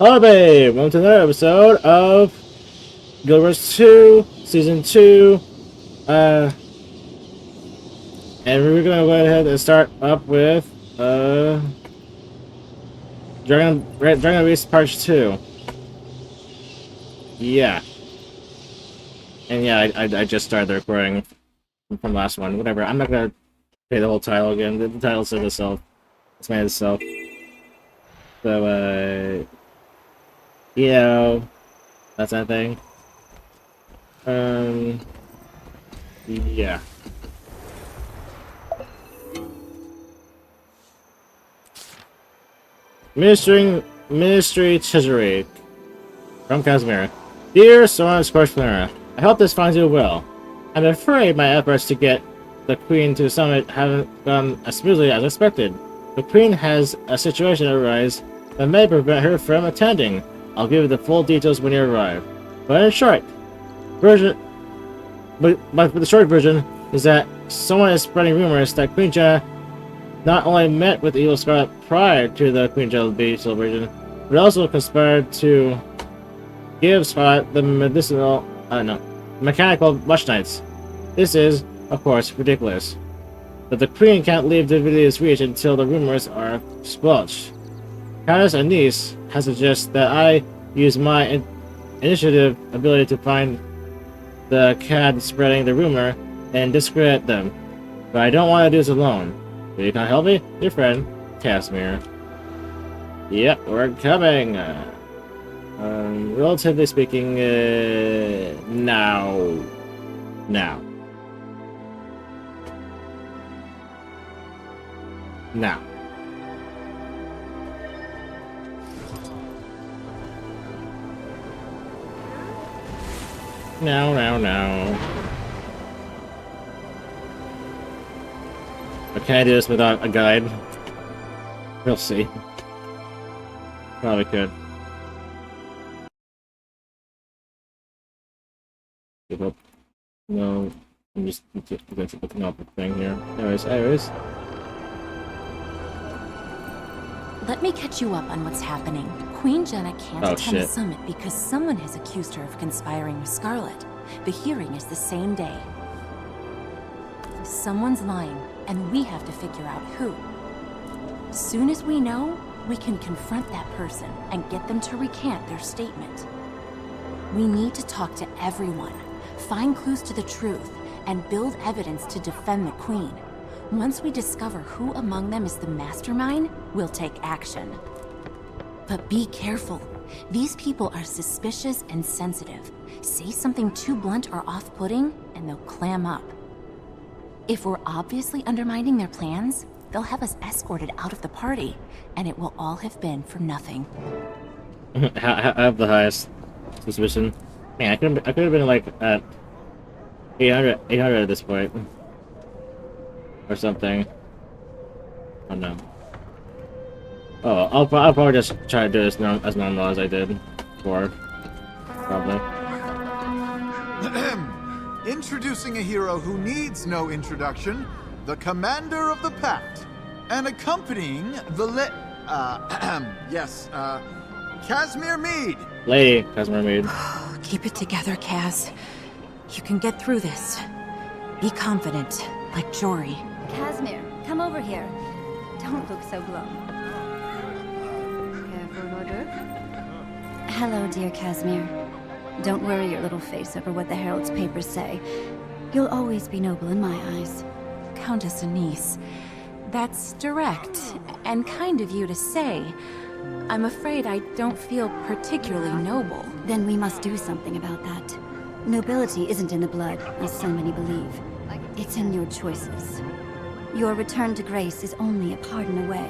Hello, babe! Welcome to another episode of Guild Wars 2, Season 2. And we're gonna go ahead and start up with, Dragon Beast Part 2. Yeah. And yeah, I just started the recording from last one. Whatever, I'm not gonna say the whole title again. The title says itself. It's made itself. So, you know, that's that thing. Yeah. Ministry Treasury from Casimir. Dear Soren Scorchflora, I hope this finds you well. I'm afraid my efforts to get the Queen to summit haven't gone as smoothly as expected. The Queen has a situation arise that may prevent her from attending. I'll give you the full details when you arrive. But in short, the short version is that someone is spreading rumors that Queen Jenna not only met with Evil Scarlet prior to the Queen Jellybean celebration, but also conspired to give Scarlet the mechanical Rush Knights. This is, of course, ridiculous. But the Queen can't leave Dividity's reach until the rumors are squelched. Countess Anise has suggested that I use my initiative ability to find the CAD spreading the rumor and discredit them. But I don't want to do this alone. Will you come help me? Your friend, Casimir. Yep, we're coming. Relatively speaking, now. Now. Now. Now. But can I do this without a guide? We'll see. Probably could. Give up. No, I'm just looking up a thing here. Anyways. Let me catch you up on what's happening. Queen Jenna can't attend the summit because someone has accused her of conspiring with Scarlet. The hearing is the same day. Someone's lying, and we have to figure out who. Soon as we know, we can confront that person and get them to recant their statement. We need to talk to everyone, find clues to the truth, and build evidence to defend the Queen. Once we discover who among them is the mastermind, we'll take action. But be careful. These people are suspicious and sensitive. Say something too blunt or off-putting, and they'll clam up. If we're obviously undermining their plans, they'll have us escorted out of the party, and it will all have been for nothing. I have the highest suspicion. Man, I could have been like at 800 at this point. Or something. Oh no. Oh, I'll probably just try to do this as normal as I did before. Probably. Introducing a hero who needs no introduction, the Commander of the Pact. And accompanying the Casimir Mead. Lady Casimir Mead. Keep it together, Kaz. You can get through this. Be confident, like Jory. Casimir, come over here. Don't look so glum. Care for an hors d'oeuvre? Hello, dear Casimir. Don't worry your little face over what the Herald's papers say. You'll always be noble in my eyes. Countess Anise. That's direct, and kind of you to say. I'm afraid I don't feel particularly noble. Then we must do something about that. Nobility isn't in the blood, as so many believe. It's in your choices. Your return to grace is only a pardon away.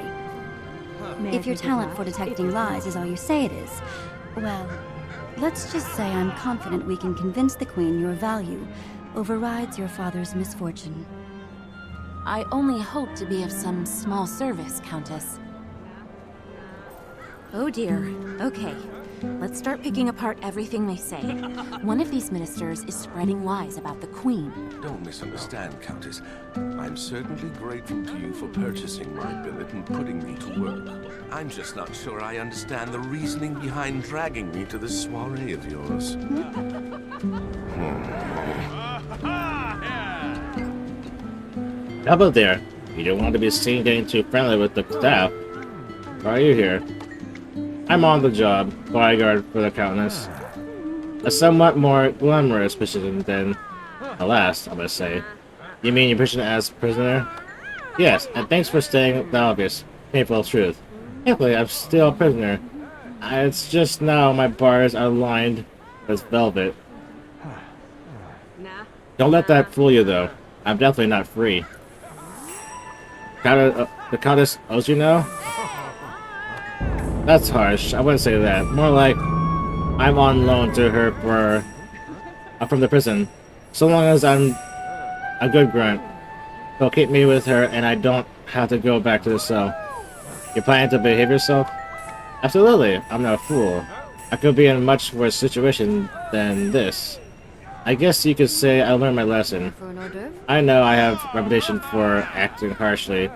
If your talent for detecting lies is all you say it is, well, let's just say I'm confident we can convince the Queen your value overrides your father's misfortune. I only hope to be of some small service, Countess. Oh dear. Okay. Let's start picking apart everything they say. One of these ministers is spreading lies about the Queen. Don't misunderstand, Countess. I'm certainly grateful to you for purchasing my billet and putting me to work. I'm just not sure I understand the reasoning behind dragging me to this soiree of yours. How about there? You don't want to be seen getting too friendly with the staff. Why are you here? I'm on the job, bodyguard for the Countess. A somewhat more glamorous position than the last, I must say. You mean your position as prisoner? Yes, and thanks for stating the obvious, painful truth. Thankfully, I'm still a prisoner. It's just now my bars are lined with velvet. Don't let that fool you, though. I'm definitely not free. The Countess owes you now? That's harsh. I wouldn't say that. More like I'm on loan to her from the prison. So long as I'm a good grunt, they'll keep me with her and I don't have to go back to the cell. You planning to behave yourself? Absolutely. I'm not a fool. I could be in a much worse situation than this. I guess you could say I learned my lesson. For an hors d'oeuvre? I know I have a reputation for acting rashly,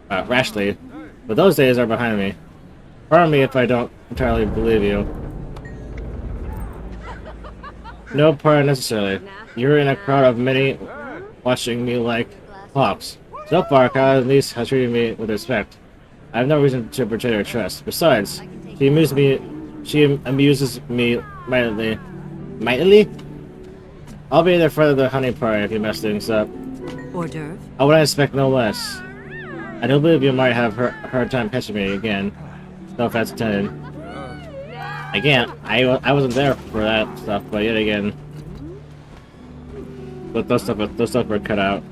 but those days are behind me. Pardon me if I don't entirely believe you. No pardon necessarily. You're in a crowd of many watching me like hawks. So far, Kyle at least has treated me with respect. I have no reason to betray her trust. Besides, she amuses me mightily. Mightily? I'll be there for the honey party if you mess things up. Hors d'oeuvre? I wouldn't expect no less. I don't believe you might have a hard time catching me again. No offense intended. Again, I wasn't there for that stuff, but yet again, but those stuff were cut out.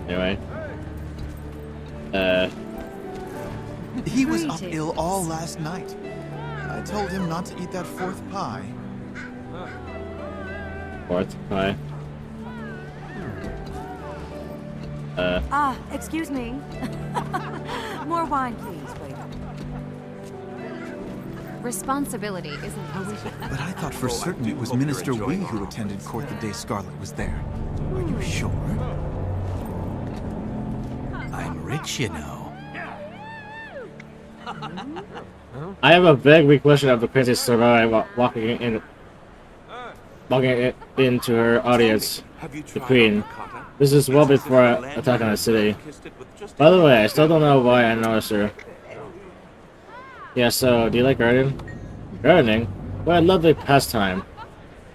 Anyway, He was up ill all last night. I told him not to eat that fourth pie. fourth pie. Excuse me. More wine, please, waiter. Responsibility isn't easy. But I thought for certain it was hope you're Minister Wee enjoying who our attended court the day Scarlet was there. Are you sure? I'm rich, you know. I have a vague recollection of the crazy survivor walking into her audience, the Queen. This is well before attack on the city. By the way, I still don't know why I noticed her. Yeah, so, do you like gardening? Gardening? What a lovely pastime.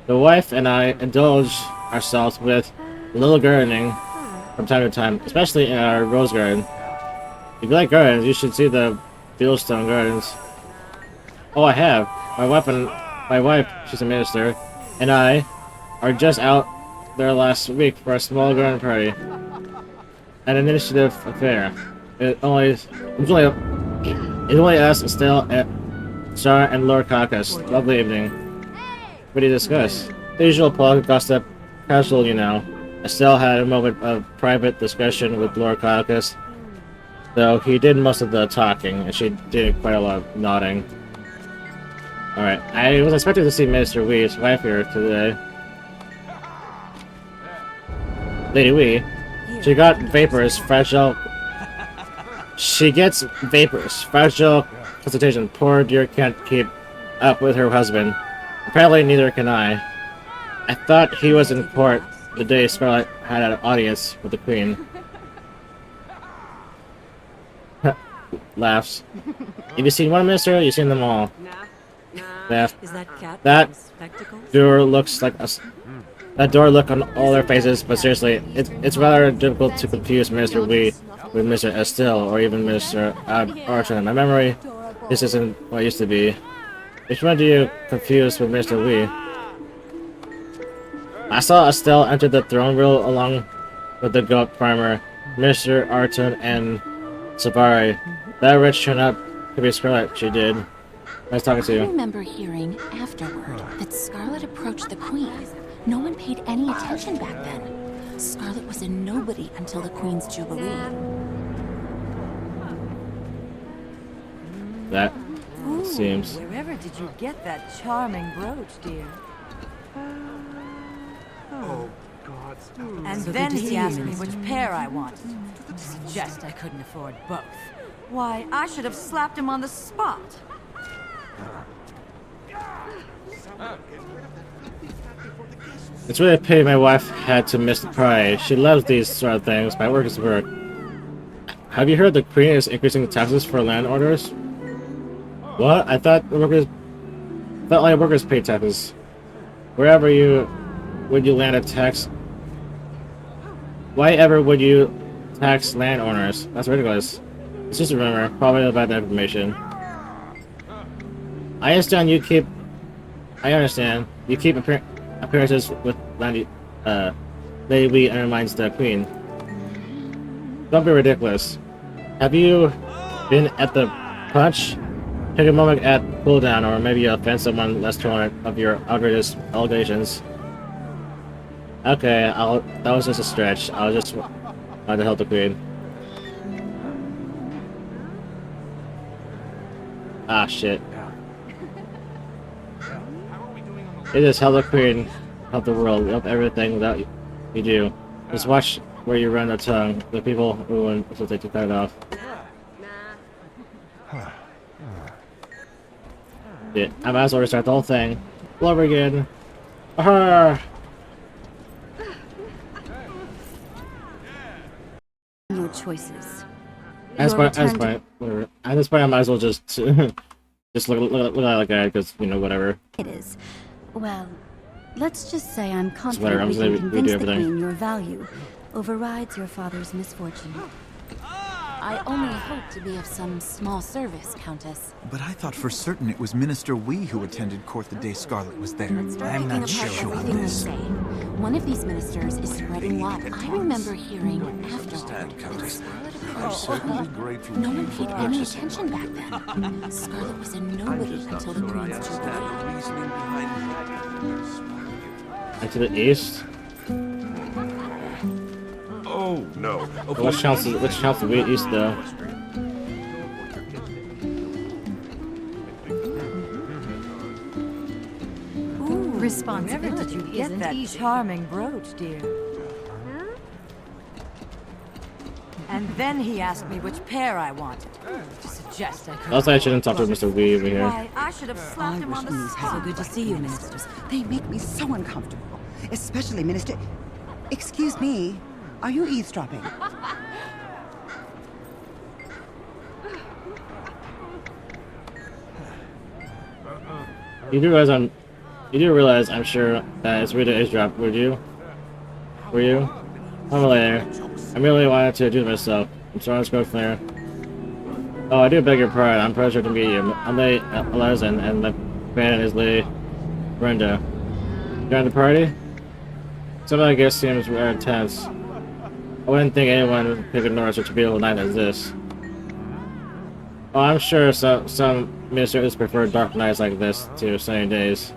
The wife and I indulge ourselves with a little gardening from time to time, especially in our rose garden. If you like gardens, you should see the Fieldstone Gardens. Oh, I have. My wife, she's a minister, and I are just out there last week for a small garden party. An initiative affair. It's only us, Estelle, Sarah, and Lord Caucus. Lovely evening. What do you discuss? The usual political gossip, casual, you know. Estelle had a moment of private discussion with Lord Caucus, though he did most of the talking, and she did quite a lot of nodding. Alright, I was expecting to see Minister Wee's wife here today. Lady Wee. She got vapors, fragile. She gets vapors, fragile constitution. Poor dear can't keep up with her husband. Apparently neither can I. I thought he was in court the day Scarlet had an audience with the Queen. Laughs. If you've seen one minister, you've seen them all. Laugh. Is that cat That spectacles? door looks like us. That door look on all their faces, but seriously, it's rather difficult to confuse Minister Wee with Mr. Estelle or even Mr. Archer. My memory, this isn't what it used to be. Which one do you confuse with Mr. Wee? I saw Estelle enter the throne room along with the goat farmer, Mr. Arton, and Sabari. That rich turned up to be Scarlet, she did. Nice talking to I you. remember hearing afterward that Scarlet approached the Queen. No one paid any attention back then. Scarlet was a nobody until the Queen's Jubilee. That Ooh, seems. wherever did you get that charming brooch, dear? Oh, God. And So then good to see he you, asked me mister. which pair I wanted. To suggest I couldn't afford both. Why, I should have slapped him on the spot. It's really a pity my wife had to miss the party. She loves these sort of things. My work is work. Have you heard the Queen is increasing taxes for land orders? What? I thought all workers pay taxes. Wherever would you land a tax? Why ever would you tax land owners? That's ridiculous. It's just a rumor, probably about the information. I understand you keep appearances with Lady Wee undermines the Queen. Don't be ridiculous. Have you been at the punch? Take a moment at cooldown, or maybe you'll offend someone less tolerant of your outrageous allegations. Okay, that was just a stretch. I was just wanted to help the Queen. Ah, shit. It is help the Queen, help the world, help everything without you do. Just watch where you run the tongue. The people who will take to cut it off. Yeah, I might as well restart the whole thing. All over again. Arrgh! Your choices. At this Your point, return whatever. At this point, I might as well just just look at the guy, because whatever. It is. Well, let's just say I'm whatever, confident I'm we just gonna can redo convince the everything. Queen your value overrides your father's misfortune. I only hope to be of some small service, Countess. But I thought for certain it was Minister Wee who attended court the day Scarlet was there. Let's start I'm picking not apart sure about everything they this. say. One of these ministers is spreading what I remember hearing afterward. Understand, that Countess. Scarlet I'm approached certainly grateful No to you one for paid any purchasing. attention back then. Scarlet was a I'm nobody just not until the sure I Queen's understand Jubilee. the reasoning behind dragging me to Swallowgate. And to the east. Oh, no. Which counts the way east though? Ooh, wherever Responsibility did you get isn't that easy. charming brooch, dear? And then he asked me which pair I wanted. To suggest I couldn't. Also, I shouldn't talk to Mr. Wee over here. Why, I should have slapped him on the spot. So good to see you, ministers. They make me so uncomfortable. Especially Minister... Excuse me, are you eavesdropping? You do realize I'm sure that it's Rita Eavesdrop, would you? Were you? I'm later. I merely wanted to do myself. I'm sorry to go from there. Oh, I do beg your pardon. I'm pleasure to meet you. I'm Lady Elizan, and my friend is Lady Brenda. You at the party? Some of the guests seems rather intense. I wouldn't think anyone could ignore such a beautiful night as this. Oh, I'm sure some ministers prefer dark nights like this to sunny days.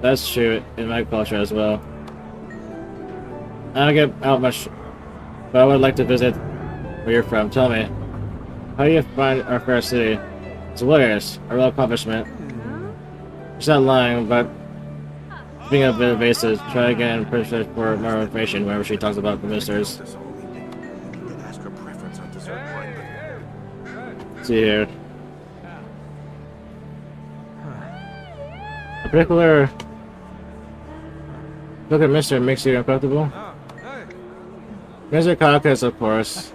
That's true in my culture as well. I don't get out much, but I would like to visit where you're from. Tell me, how do you find our fair city? It's hilarious, a real accomplishment. She's not lying, but being a bit evasive, try again and push it for more information whenever she talks about the ministers. This only day. You could ask her preference on dessert wine, but See here. A particular look at Mr. makes you uncomfortable. Mr. Caucus, of course.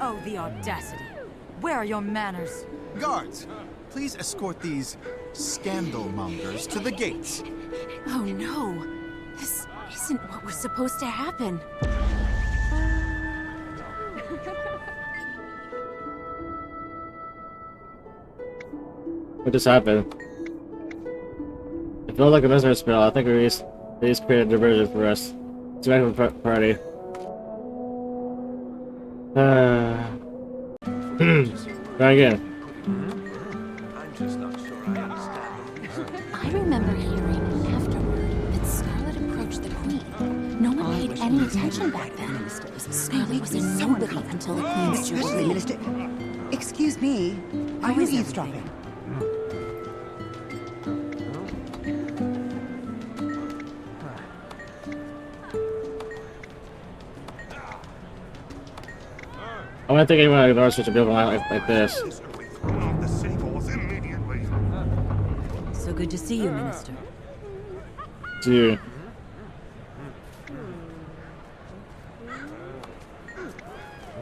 Oh, the audacity. Where are your manners? Guards, please escort these scandal mongers to the gates. Oh no! This isn't what was supposed to happen. What just happened? It felt like a mesmer spell. I think these created a diversion for us. It's back to the party. Try again. I'm just not sure I understand the reasoning. I remember hearing afterward that Scarlet approached the Queen. No one paid any attention back then. Scarlet was a nobody until the Queen's Especially, jubilee. Minister. Excuse me. Are you eavesdropping? I don't think anyone ignores such a beautiful line like this. So good to see you, Minister. Dude.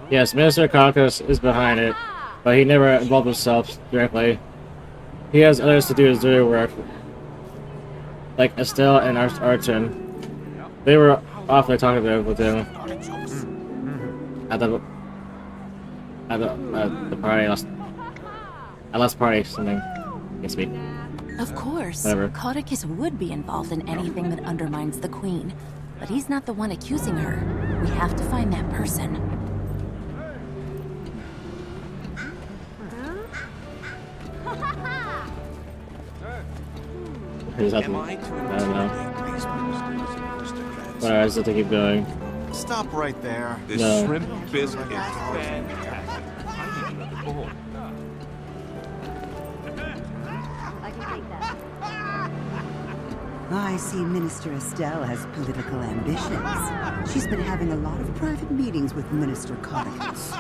Yes, Minister Caucus is behind it, but he never involved himself directly. He has others to do his dirty work, like Estelle and Arton. They were awfully talkative with him at the party last party something. Can't speak. Of course, Whatever. Caudicus would be involved in anything that undermines the Queen. But he's not the one accusing her. We have to find that person. Here's nothing. Am I to I don't know. intimidate these ministers and aristocrats? But I just have to keep going. Stop right there. This No. shrimp biscuit is fantastic. I need another bowl. I see Minister Estelle has political ambitions. She's been having a lot of private meetings with Minister Codicus.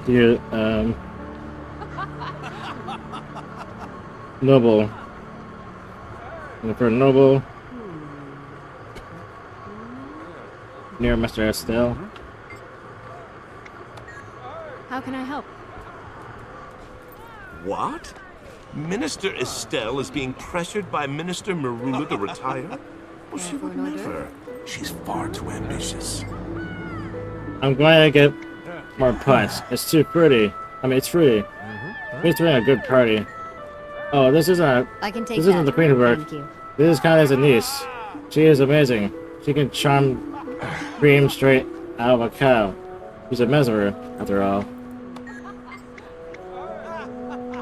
You, Noble. And for Noble. Near Mr. Estelle. How can I help? What? Minister Estelle is being pressured by Minister Marula to retire? Well, she would never. She's far too ambitious. I'm going to get more punch. It's too pretty. I mean, it's free. It's throwing a good party. Oh, this isn't I can take this that. isn't the Queen work. Thank you. This is Connie's niece. She is amazing. She can charm cream straight out of a cow. She's a mesmer, after all.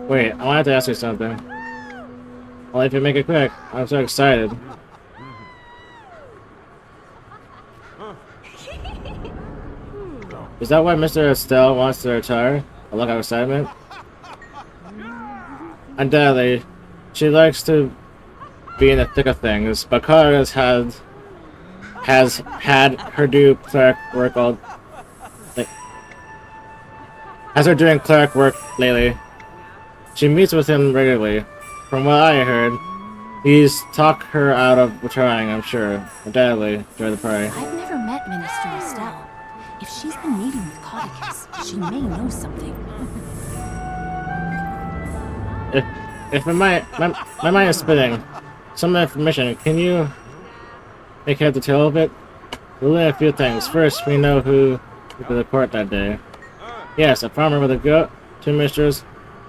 Wait, I wanted to ask you something. Only if you make it quick. I'm so excited. Is that why Mr. Estelle wants to retire? A look of excitement? Undoubtedly, she likes to be in the thick of things, but Carlos has had her do cleric work all... has her doing cleric work lately. She meets with him regularly. From what I heard, he's talked her out of retiring, I'm sure. Undoubtedly, during the party. I've never met Minister Estelle. If she's been meeting with Caudicus, she may know something. If my mind is spinning, some information, can you make head to tail of it? We'll learn a few things. First, we know who to the court that day. Yes, a farmer with a goat, two misters,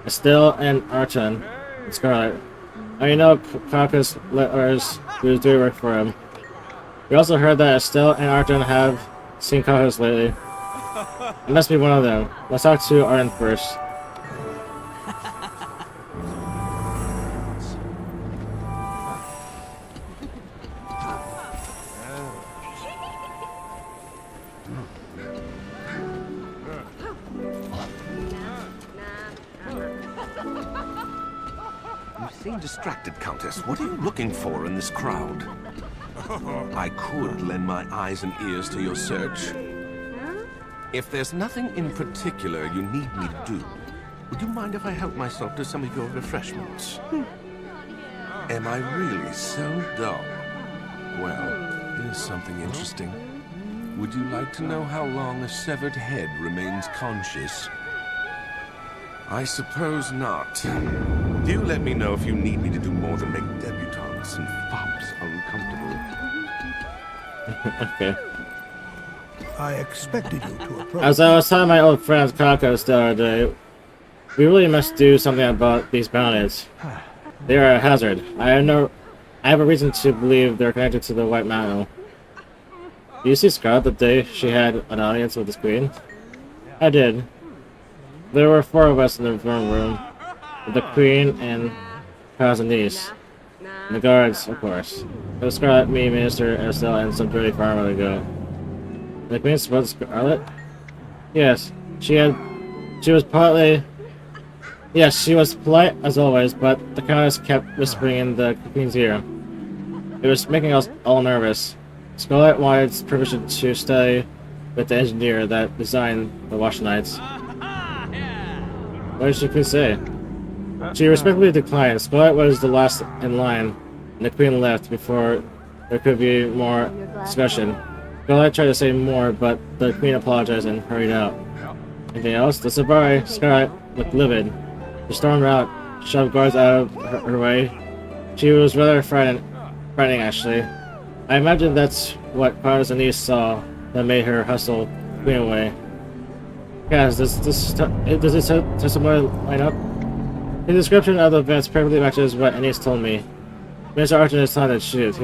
Estelle and Arton, and Scarlet. And you know Caucus let ours do his dirty work for him. We also heard that Estelle and Arton have seen Caucus lately. It must be one of them. Let's talk to Arton first. You seem distracted, Countess. What are you looking for in this crowd? I could lend my eyes and ears to your search. If there's nothing in particular you need me to do, would you mind if I help myself to some of your refreshments? Am I really so dull? Well, here's something interesting. Would you like to know how long a severed head remains conscious? I suppose not. Do let me know if you need me to do more than make debutantes and fops uncomfortable. Okay. I expected you to approach. As I was telling my old friends Caucus the other day, we really must do something about these bandits. They are a hazard. I have a reason to believe they're connected to the White Mountain. Did you see Scarlet the day she had an audience with the Queen? I did. There were 4 of us in the throne room, with the Queen and cousin niece. And the guards, of course. It was Scarlet, me, Minister, Estelle, and some dirty farmer to go. The Queen spoke to Scarlet? Yes, she was polite as always, but the Countess kept whispering in the Queen's ear. It was making us all nervous. Scarlet wanted permission to stay with the engineer that designed the Watch Knights. What did she please say? She respectfully declined. Scarlet was the last in line, and the Queen left before there could be more discussion. Scarlet tried to say more, but the Queen apologized and hurried out. Anything else? The Sabari, Scarlet, looked livid. She stormed out, shoved guards out of her way. She was rather frightening actually. I imagine that's what Carlos and Nice saw that made her hustle Queen away. Guys, does this testimony line up? The description of the events perfectly matches what Anise told me. Mr. Archer is telling the truth.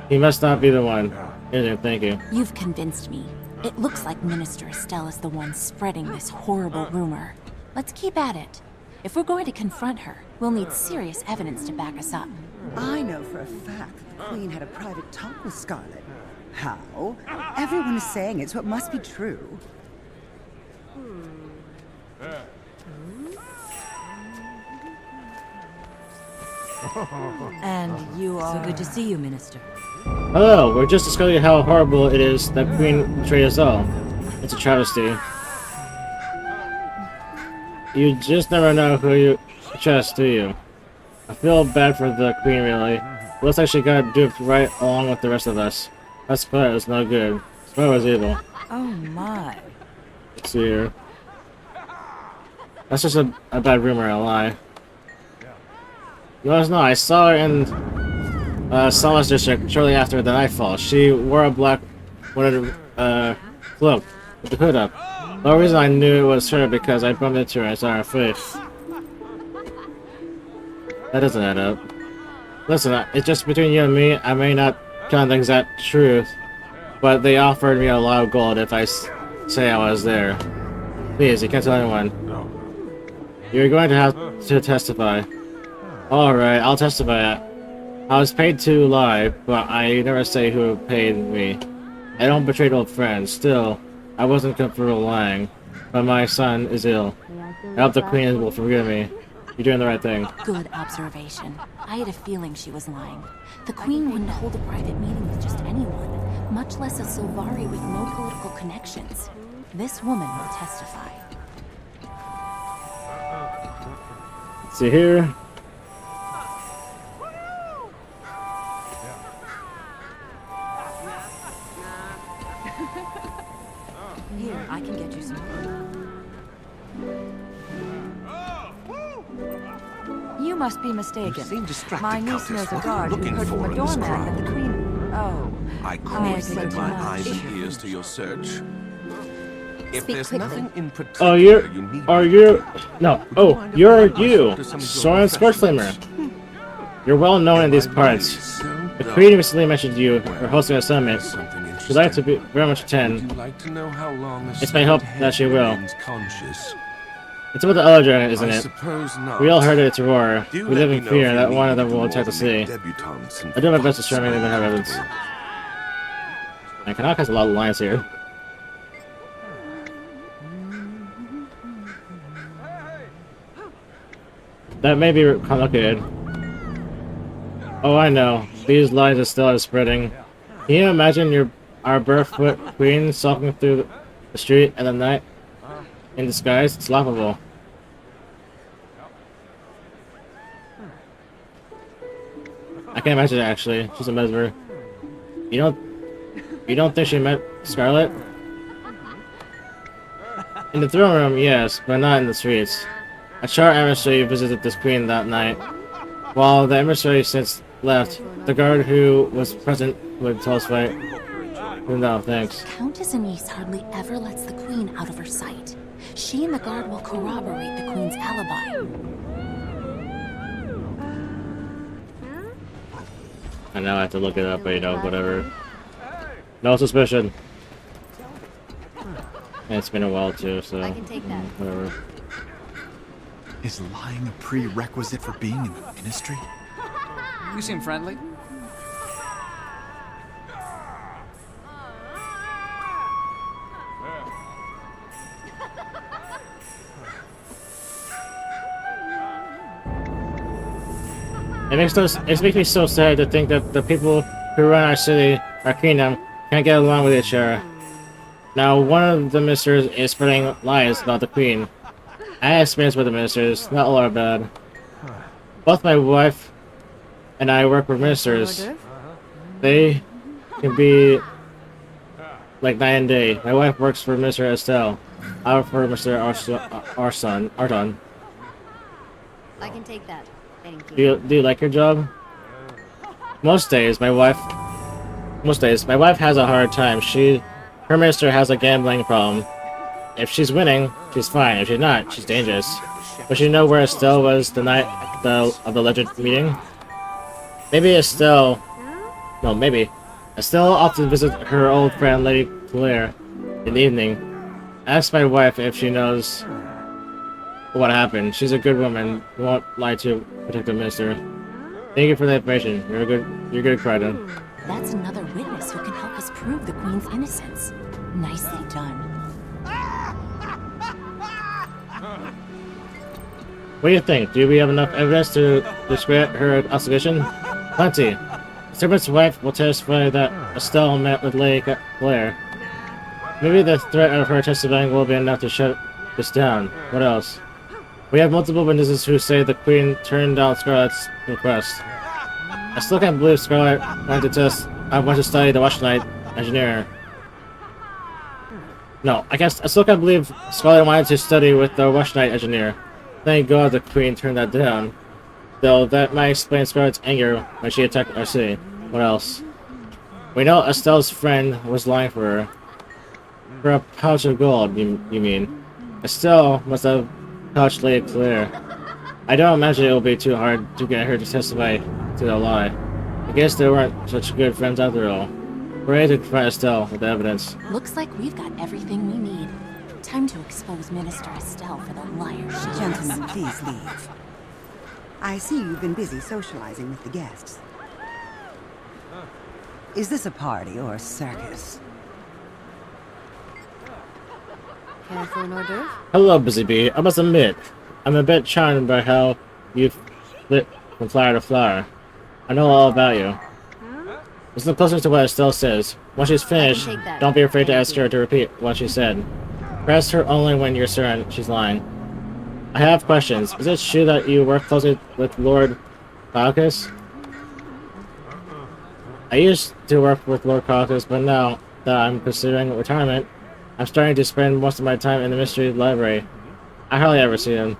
He must not be the one. Thank you. You've convinced me. It looks like Minister Estelle is the one spreading this horrible rumor. Let's keep at it. If we're going to confront her, we'll need serious evidence to back us up. I know for a fact that the Queen had a private talk with Scarlet. How? Everyone is saying it, so it must be true. And you are... So good to see you, Minister. Hello, we're just discussing how horrible it is that Queen betrayed us all. It's a travesty. You just never know who you trust, do you? I feel bad for the Queen, really. It looks like she got duped right along with the rest of us. That Scarlet was no good. Scarlet was evil. Oh my. Let's see here. That's just a bad rumor, a lie. No, it's not. I saw her in Solace District shortly after the nightfall. She wore a black cloak with the hood up. The only reason I knew it was her because I bumped into her and saw her face. That doesn't add up. Listen, it's just between you and me. I may not tell the exact truth, but they offered me a lot of gold if I say I was there. Please, you can't tell anyone. You're going to have to testify. Alright, I'll testify. I was paid to lie, but I never say who paid me. I don't betray old friends. Still, I wasn't comfortable lying. But my son is ill. I hope the Queen will forgive me. You're doing the right thing. Good observation. I had a feeling she was lying. The Queen wouldn't hold a private meeting with just anyone, much less a Sylvari with no political connections. This woman will testify. Let's see here. Here, I can get you some. You must be mistaken. You seem distracted, My niece Countess. knows a What are guard you who looking heard from for a in this doorman that crowd? the Queen... Oh. I Speak closed quickly. my eyes and ears to your search. If Speak there's quickly. nothing in particular Oh, you're... you need Are me you... to No. do Oh, mind if you're I pass you. on to some of your Soren Scorchflamer. professionals? You're well known in these Am I really parts. so The dumb? Queen recently mentioned you for hosting a summit. Something She'd like to interesting. very much Would attend. you like to know how long a It's my hope severed that she head will. remains conscious? It's about the other dragon, isn't I it? suppose not. We all heard its roar. Do We let live me in know fear if you that need one of them me will to attack the more than make city. debutantes and I do my best to show fox everything that around. happens. I cannot cast a lot of lines here. That may be complicated. Oh, I know. These lies are still spreading. Can you imagine our barefoot queen stalking through the street at the night in disguise? It's laughable. I can't imagine it, actually. She's a mesmer. You don't think she met Scarlet? In the throne room, yes, but not in the streets. A Char emissary visited this queen that night. While the emissary since left, the guard who was present would tell us right. No, thanks. Countess Anise hardly ever lets the Queen out of her sight. She and the guard will corroborate the Queen's alibi. I know I have to look it up, but you know, whatever. No suspicion. And it's been a while too, so I can take that. whatever. Is lying a prerequisite for being in the Ministry? You seem friendly. It makes me so sad to think that the people who run our city, our kingdom, can't get along with each other. Now, one of the ministers is spreading lies about the queen. I have experience with the ministers, not all are bad. Both my wife and I work with ministers. They can be like night and day. My wife works for Mr. Estelle. I work for Mr. Arton. I can take that. Thank you. Do you like your job? Most days, my wife has a hard time. Her minister has a gambling problem. If she's winning, she's fine. If she's not, she's dangerous. But you know where Estelle was the night of the alleged meeting? Maybe Estelle often visits her old friend Lady Claire in the evening. Ask my wife if she knows what happened. She's a good woman, won't lie to protect the minister. Thank you for the information. You're good, Crichton. That's another witness who can help us prove the Queen's innocence. Nicely done. What do you think? Do we have enough evidence to discredit her accusation? Plenty. The servant's wife will testify that Estelle met with Lady Claire. Maybe the threat of her testifying will be enough to shut this down. What else? We have multiple witnesses who say the Queen turned down Scarlet's request. I still can't believe Scarlet wanted to study the Watchlight engineer. No, I still can't believe Scarlet wanted to study with the Watchlight engineer. Thank God the Queen turned that down. Though that might explain Scarlet's anger when she attacked our city. What else? We know Estelle's friend was lying for her. For a pouch of gold, you mean? Estelle must have pouched Lady Claire. I don't imagine it will be too hard to get her to testify to the lie. I guess they weren't such good friends after all. We're ready to confront Estelle with the evidence. Looks like we've got everything we need. Time to expose Minister Estelle for the liar she is. Gentlemen, please leave. I see you've been busy socializing with the guests. Is this a party or a circus? Care for an hors d'oeuvre? Hello, Busy Bee. I must admit, I'm a bit charmed by how you've flit from flower to flower. I know all about you. Listen closer to what Estelle says. When she's finished, don't be afraid to ask her to repeat what she said. Press her only when you're certain she's lying. I have questions. Is it true that you work closely with Lord Caucus? I used to work with Lord Caucus, but now that I'm considering retirement, I'm starting to spend most of my time in the Mystery Library. I hardly ever see him.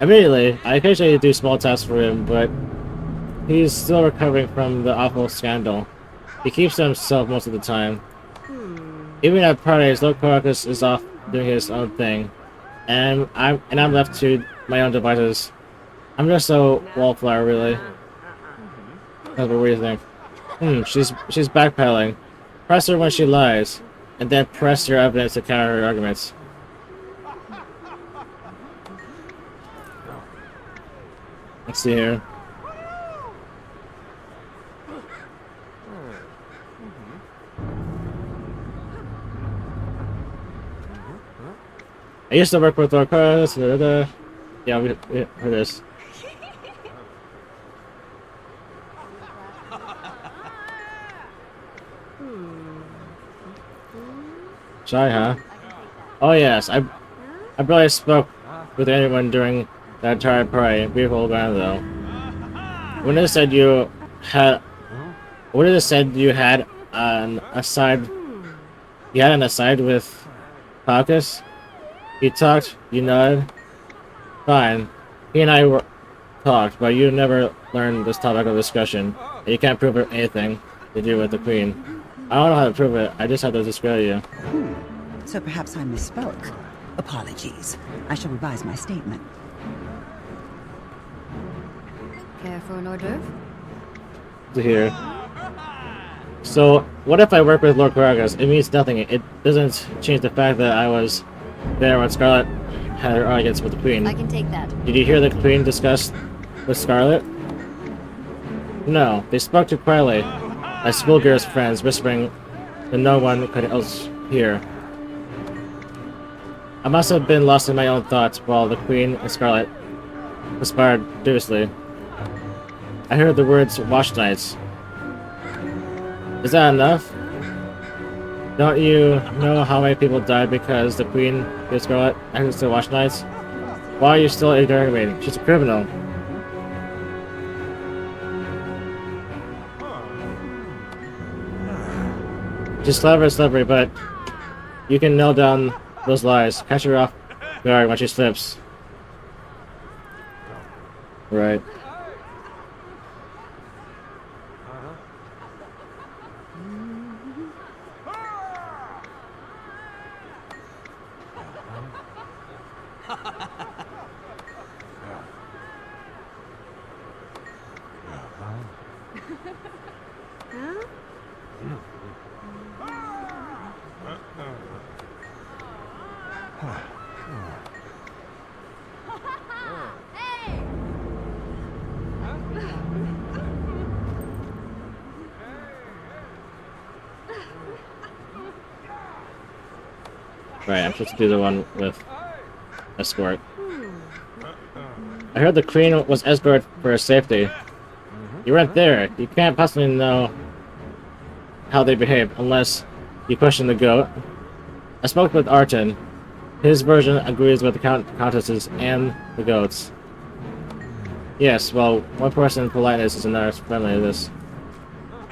Immediately, I occasionally do small tasks for him, but he's still recovering from the awful scandal. He keeps to himself most of the time. Even at parties, Lord Caucus is off doing his own thing, and I'm left to my own devices. I'm just a wallflower, really. What do you think? She's backpedaling. Press her when she lies, and then press your evidence to counter her arguments. Let's see here. I used to work with Lord Caucus. Yeah, we heard this. Shy, huh? Oh yes, I barely spoke with anyone during that entire party. Beautiful event though. When it said you had an aside with Caucus, you talked, you nodded. Fine. He and I talked, but you never learned this topic of discussion. And you can't prove anything to do with the Queen. I don't know how to prove it. I just have to discredit you. So perhaps I misspoke. Apologies. I shall revise my statement. Care for an hors d'oeuvre? To hear. So, what if I work with Lord Karagas? It means nothing. It doesn't change the fact that I was there when Scarlet had her arguments with the Queen. I can take that. Did you hear the Queen discuss with Scarlet? No, they spoke too quietly, as schoolgirls' friends, whispering that no one could else hear. I must have been lost in my own thoughts while the Queen and Scarlet conspired deviously. I heard the words Watch Nights. Is that enough? Don't you know how many people died because the Queen gave Scarlet access to Watch Nights? Why are you still ignoring me? She's a criminal. She's clever and slippery, but you can nail down those lies. Catch her off guard when she slips. Right. Right, I'm supposed to do the one with escort. I heard the Queen was escorted for her safety. You weren't there. You can't possibly know how they behaved unless you question the goat. I spoke with Arton. His version agrees with the countesses and the goats. Yes, well, one person's politeness is another's friendliness.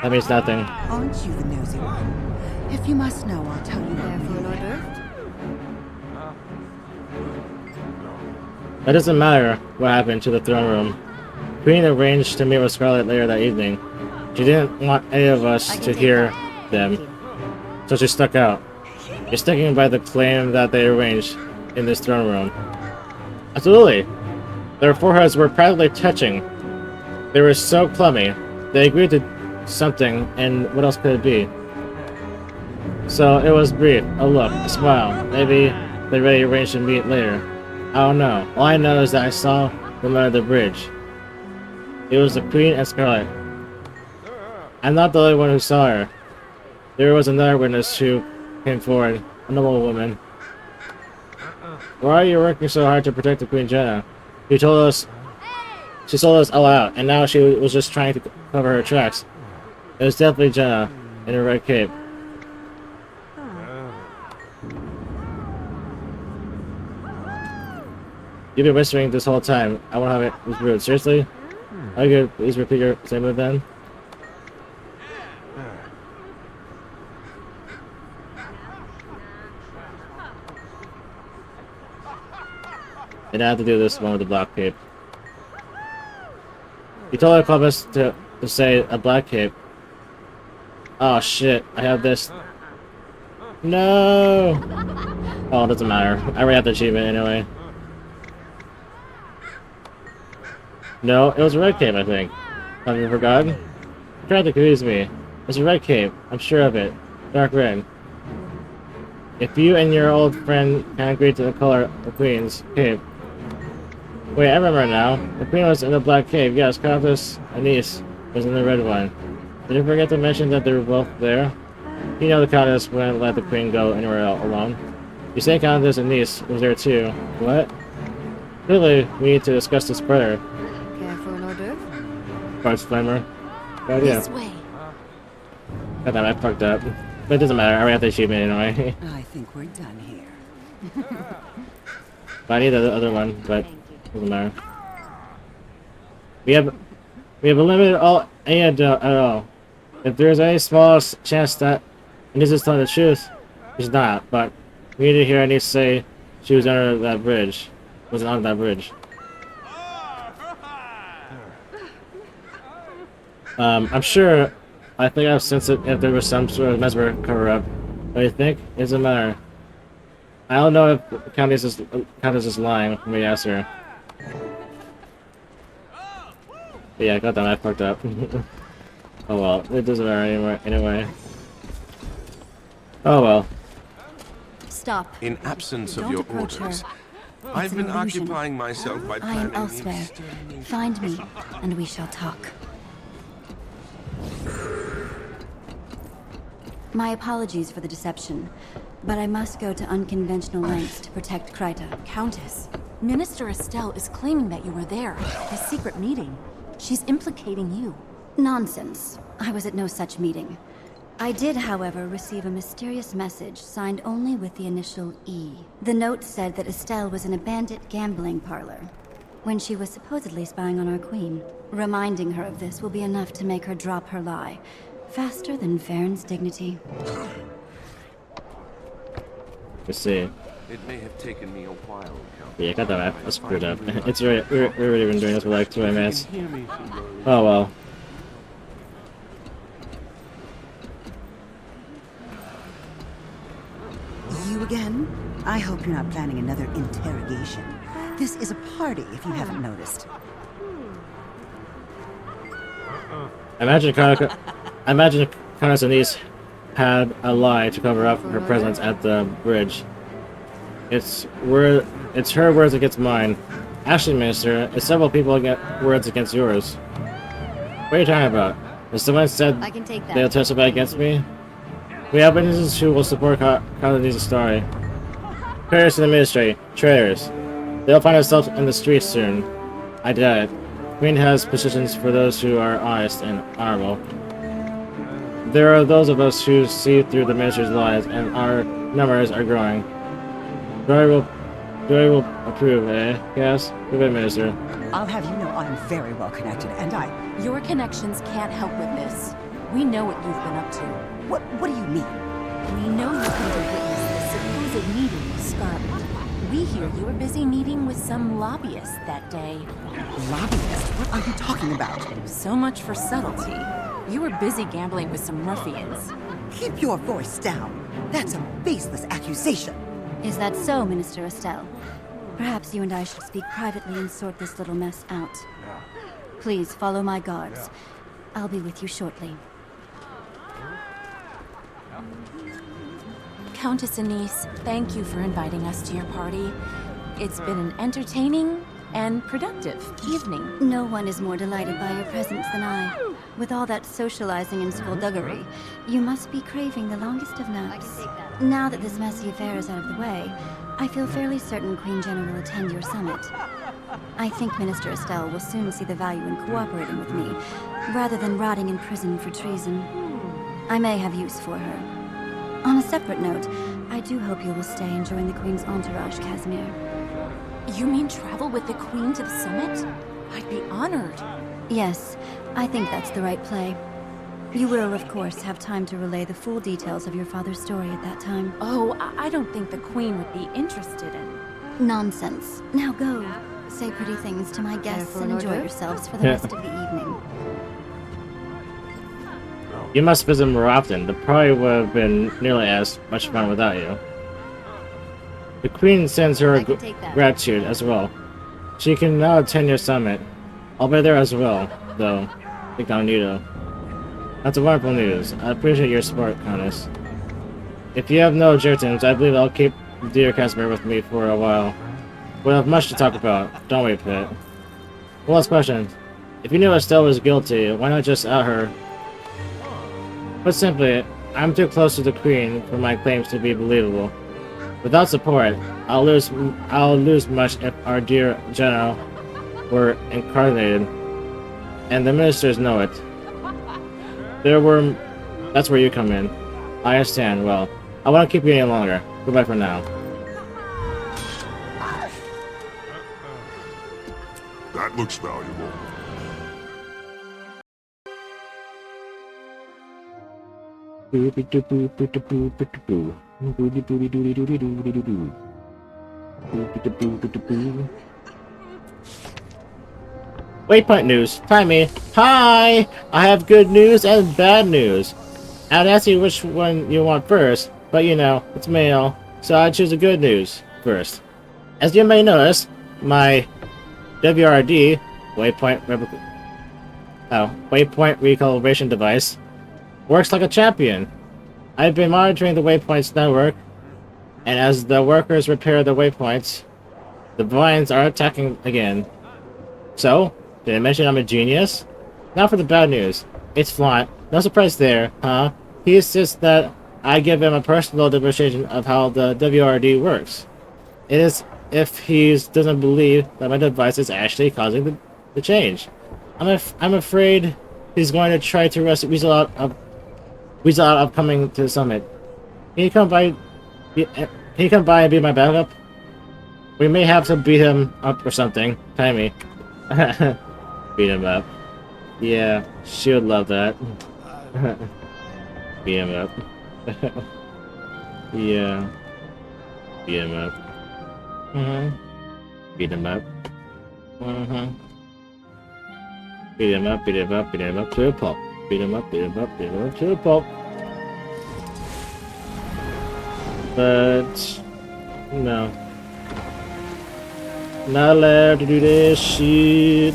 That means nothing. Aren't you the nosy one? If you must know, I'll tell you what we ordered. It doesn't matter what happened to the throne room. Queen arranged to meet with Scarlet later that evening. She didn't want any of us to hear them, so she stuck out. You're sticking by the claim that they arranged in this throne room. Absolutely. Their foreheads were practically touching. They were so plummy. They agreed to something, and what else could it be? So it was brief, a look, a smile. Maybe they really arranged to meet later. I don't know. All I know is that I saw them under the bridge. It was the Queen and Scarlet. I'm not the only one who saw her. There was another witness who came forward, a noble woman. Why are you working so hard to protect the Queen Jenna? She sold us all out, and now she was just trying to cover her tracks. It was definitely Jenna in her red cape. You've been whispering this whole time. I won't have it. It was rude. Seriously? Okay, please repeat your statement then. And I have to do this one with the black cape. You told Columbus to say a black cape. Oh shit, I have this. No! Oh, it doesn't matter. I already have the achievement anyway. No, it was a red cape, I think. Have you forgotten? You tried to confuse me. It's a red cape. I'm sure of it. Dark red. If you and your old friend can't agree to the color of the Queen's cape. Wait, I remember now. The Queen was in the black cape. Yes, Countess Anise was in the red one. Did you forget to mention that they were both there? You know the Countess wouldn't let the Queen go anywhere alone. You say Countess Anise was there too. What? Clearly, we need to discuss this further. Parts flamer. But yeah. This way. God damn, I fucked up. But it doesn't matter, I already have the achievement anyway. I think we're done here. But I need the other one, but it doesn't matter. We have eliminated all at all. If there is any smallest chance that Anise is telling the truth, she's not, but we need to hear Anise say she was under that bridge. Wasn't on that bridge. I'm sure. I think I've sensed it if there was some sort of Mesmer cover-up. What do you think? It doesn't matter. I don't know if the Countess is lying when we ask her. But yeah, goddamn, I fucked up. Oh well, it doesn't matter anyway. Oh well. Stop. In absence of Don't your approach her. orders, It's I've an been illusion. occupying myself by I planning am the elsewhere. extermination. Find me, and we shall talk. My apologies for the deception, but I must go to unconventional lengths to protect Kryta. Countess, Minister Estelle is claiming that you were there, the secret meeting. She's implicating you. Nonsense. I was at no such meeting. I did, however, receive a mysterious message signed only with the initial E. The note said that Estelle was in a bandit gambling parlor when she was supposedly spying on our queen. Reminding her of this will be enough to make her drop her lie, faster than Farron's dignity. Let's see. It may have taken me a while, Count. Yeah, got that map. That's screwed up. It's already, we've already been doing this for like 2 minutes. Hear me through your- Oh well. You again? I hope you're not planning another interrogation. This is a party, if you haven't noticed. Imagine Connor's niece had a lie to cover up her presence at the bridge. It's her words against mine. Actually, Minister, it's several people words against yours. What are you talking about? Has someone said I can take that. they'll testify against me? We have witnesses who will support Connor's story. Traitors to the ministry. Traitors. They'll find themselves in the streets soon. I doubt it. Queen has positions for those who are honest and honorable. There are those of us who see through the ministry's lies, and our numbers are growing. Dory will approve, eh? Yes? Good Minister. I'll have you know I'm very well connected, and Your connections can't help with this. We know what you've been up to. What do you mean? We know you've been to witness the supposed meeting with Scarlet. We hear you were busy meeting with some lobbyists that day. Lobbyist? What are you talking about? So much for subtlety. You were busy gambling with some ruffians. Keep your voice down. That's a baseless accusation. Is that so, Minister Estelle? Perhaps you and I should speak privately and sort this little mess out. Please follow my guards. I'll be with you shortly. Countess Anise, thank you for inviting us to your party. It's been an entertaining and productive evening. No one is more delighted by your presence than I. With all that socializing and skullduggery, you must be craving the longest of naps. Now that this messy affair is out of the way, I feel fairly certain Queen Jenna will attend your summit. I think Minister Estelle will soon see the value in cooperating with me, rather than rotting in prison for treason. I may have use for her. On a separate note, I do hope you will stay and join the Queen's entourage, Casimir. You mean travel with the Queen to the summit? I'd be honored. Yes, I think that's the right play. You will, of course, have time to relay the full details of your father's story at that time. Oh, I don't think the Queen would be interested in... Nonsense. Now go. Say pretty things to my guests and enjoy yourselves for the rest of the evening. You must visit more often. The party would have been nearly as much fun without you. The Queen sends her gratitude as well. She can now attend your summit. I'll be there as well, though. Incognito. That's wonderful news. I appreciate your support, Countess. If you have no objections, I believe I'll keep dear Casimir with me for a while. We'll have much to talk about, don't we, Pitt? One last question. If you knew Estelle was guilty, why not just out her? Put simply, I'm too close to the Queen for my claims to be believable. Without support, I'll lose much if our dear Jenna were incarnated, and the ministers know it. That's where you come in. I understand. Well, I won't keep you any longer. Goodbye for now. That looks valuable. Waypoint news. Timey. Hi! I have good news and bad news. I'd ask you which one you want first, but you know, it's mail, so I choose the good news first. As you may notice, my WRD, Waypoint waypoint recalibration device. Works like a champion. I've been monitoring the waypoints network, and as the workers repair the waypoints, the vines are attacking again. So, did I mention I'm a genius? Now for the bad news. It's Flaunt. No surprise there, huh? He insists that I give him a personal demonstration of how the WRD works. It is if he doesn't believe that my device is actually causing the change. I'm afraid he's going to try to arrest Weasel out of coming to the summit. Can you come by and be my backup? We may have to beat him up or something. Timey. Beat him up. Yeah, she would love that. Beat him up. Yeah. Beat him up. Beat him up. Beat him up, beat him up, beat him up to a pulp. Beat him up, beat him up, beat him up to a pulp. But no. Not allowed to do this shit.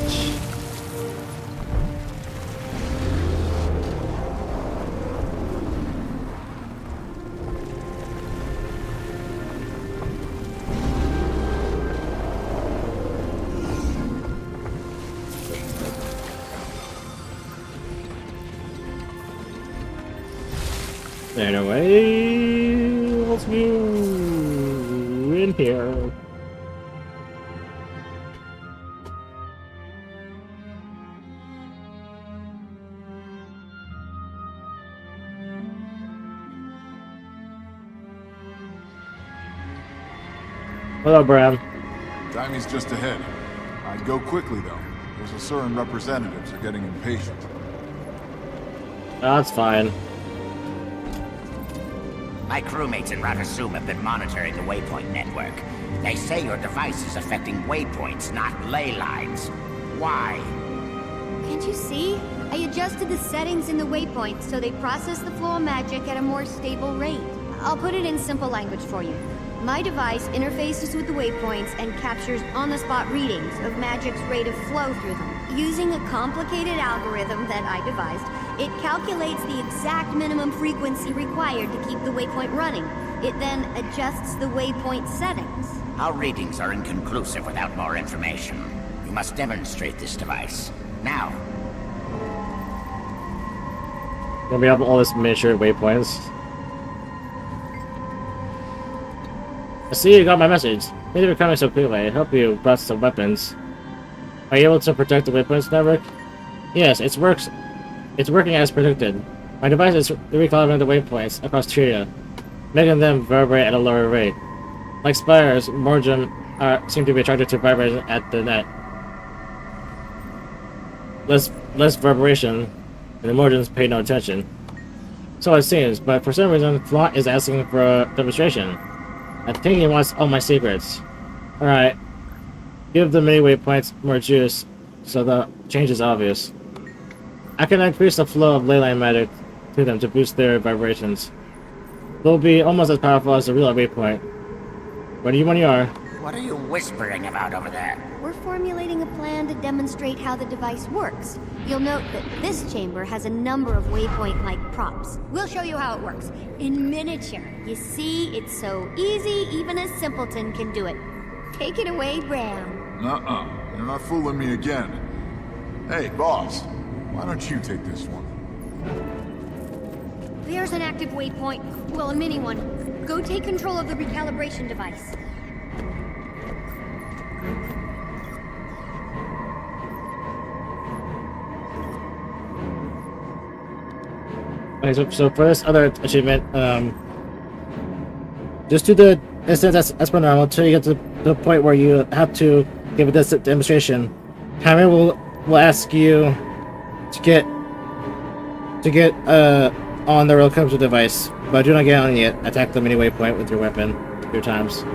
Anyway, let's go in here. Hello, Bram. Timey's just ahead. I'd go quickly, though. Those Asuran representatives are getting impatient. That's fine. My crewmates in Ratasum have been monitoring the waypoint network. They say your device is affecting waypoints, not ley lines. Why? Can't you see? I adjusted the settings in the waypoint so they process the flow of magic at a more stable rate. I'll put it in simple language for you. My device interfaces with the waypoints and captures on-the-spot readings of magic's rate of flow through them. Using a complicated algorithm that I devised, it calculates the exact minimum frequency required to keep the waypoint running. It then adjusts the waypoint settings. Our readings are inconclusive without more information. You must demonstrate this device. Now. Gonna be up all this miniature waypoints. I see you got my message. Thank you for coming so quickly. I hope you brought some weapons. Are you able to protect the waypoints network? Yes, it works. It's working as predicted. My device is recalling the waypoints across Tyria, making them vibrate at a lower rate. Like spires, Morgem seem to be attracted to vibration at the net. Less vibration, and the Morgems pay no attention. So it seems, but for some reason, Flaunt is asking for a demonstration. I think he wants all my secrets. Alright. Give the mini waypoints more juice, so the change is obvious. I can increase the flow of leyline magic to them to boost their vibrations. They'll be almost as powerful as the real waypoint. Ready when you are. What are you whispering about over there? We're formulating a plan to demonstrate how the device works. You'll note that this chamber has a number of waypoint-like props. We'll show you how it works, in miniature. You see, it's so easy, even a simpleton can do it. Take it away, Bram. Nuh-uh. You're not fooling me again. Hey, boss. Why don't you take this one? There's an active waypoint. Well, a mini one. Go take control of the recalibration device. Okay, so for this other achievement, just do the instance as per normal until you get to the point where you have to give this demonstration. Timer will ask you to get on the helicopter device, but do not get on it yet. Attack the mini waypoint with your weapon 3 times.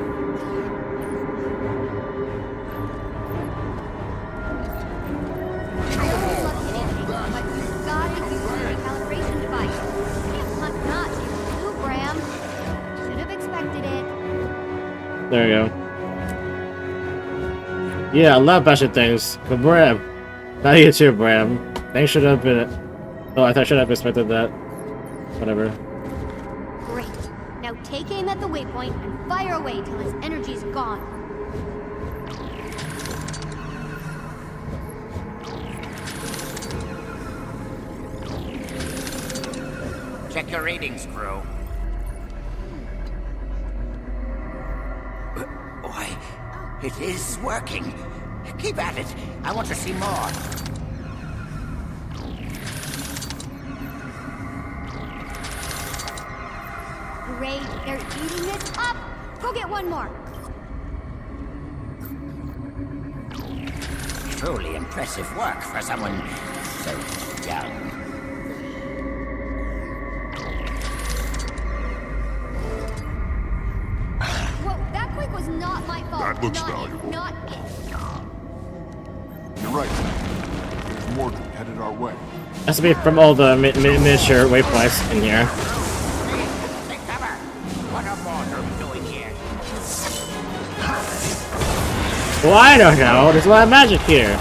There you go. Yeah, I love bashing things. But Bram. Not you too, Bram. Things should have been... Oh, I thought I should have expected that. Whatever. Great. Now take aim at the waypoint and fire away till his energy's gone. Check your readings, crew. Why, it is working. Keep at it. I want to see more. Great, they're eating this up! Go get one more! Truly impressive work for someone so young. Whoa, that quake was not my fault. That looks not valuable. Not it. You're right. There's more headed our way. Has to be from all the miniature waypoints in here. Take cover. What are Mortar doing here? Well, I don't know. There's a lot of magic here.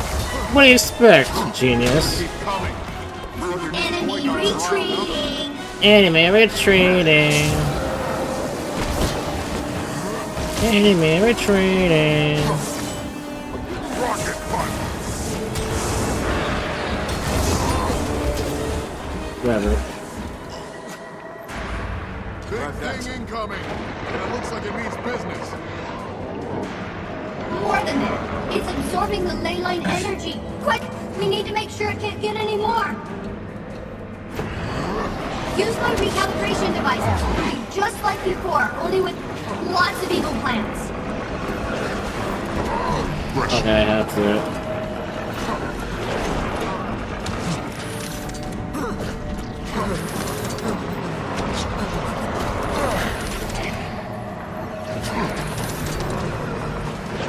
What do you expect, genius? Enemy retreating! Enemy retreating. Enemy retreating. Whatever. Big thing incoming! And it looks like it means business. More than that, it's absorbing the ley line energy. Quick, we need to make sure it can't get any more. Use my recalibration device. Just like before, only with lots of evil plans. Okay, I have to.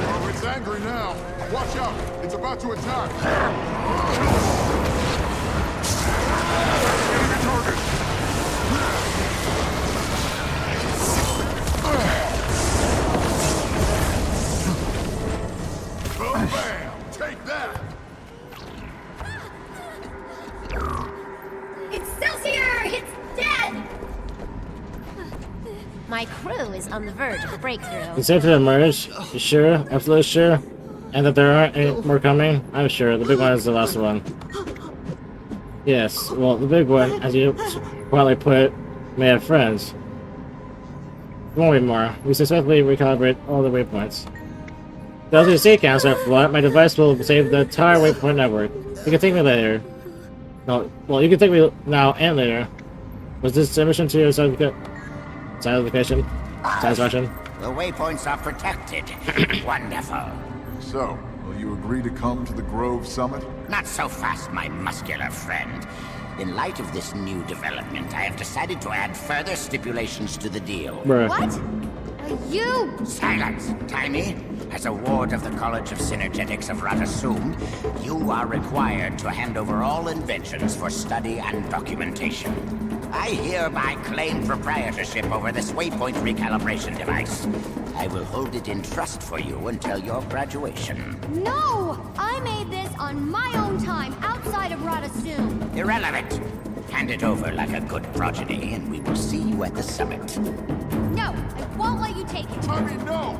Oh, it's angry now. Watch out! It's about to attack. Enemy target. Bam! Take that! Excelsior! It's dead! My crew is on the verge of a breakthrough. You safe to emerge? You sure? Absolutely sure? And that there aren't any more coming? I'm sure. The big one is the last one. Yes, well, the big one, as you quietly put it, may have friends. There won't be more. We successfully recalibrate all the waypoints. The LTC counts are flat. My device will save the entire waypoint network. You can take me later. No, well, you can take me now and later. Was this submission to your satisfaction? The waypoints are protected. Wonderful. So, will you agree to come to the Grove Summit? Not so fast, my muscular friend. In light of this new development, I have decided to add further stipulations to the deal. Bruh. What? You! Silence, Timey. As a ward of the College of Synergetics of Ratasum, you are required to hand over all inventions for study and documentation. I hereby claim proprietorship over this waypoint recalibration device. I will hold it in trust for you until your graduation. No! I made this on my own time, outside of Ratasum. Irrelevant. Hand it over like a good progeny, and we will see you at the summit. No, I won't let you take it. Tommy, no!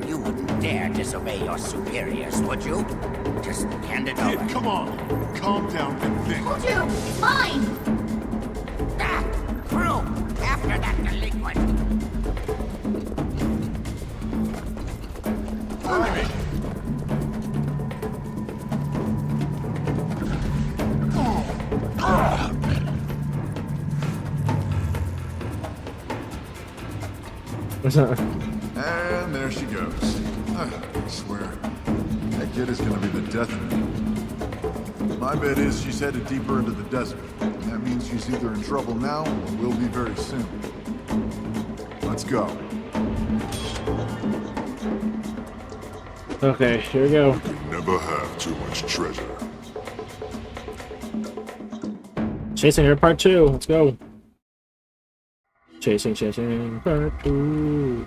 You wouldn't dare disobey your superiors, would you? Just hand it over. Kid, come on. Calm down and think. Told you, it's mine! Ah! Crew! After that delinquent! Tommy! And there she goes. I swear, that kid is gonna be the death of me. My bet is she's headed deeper into the desert. And that means she's either in trouble now or will be very soon. Let's go. Okay, here we go. You never have too much treasure. Chasing her part 2. Let's go. Chasing part 2.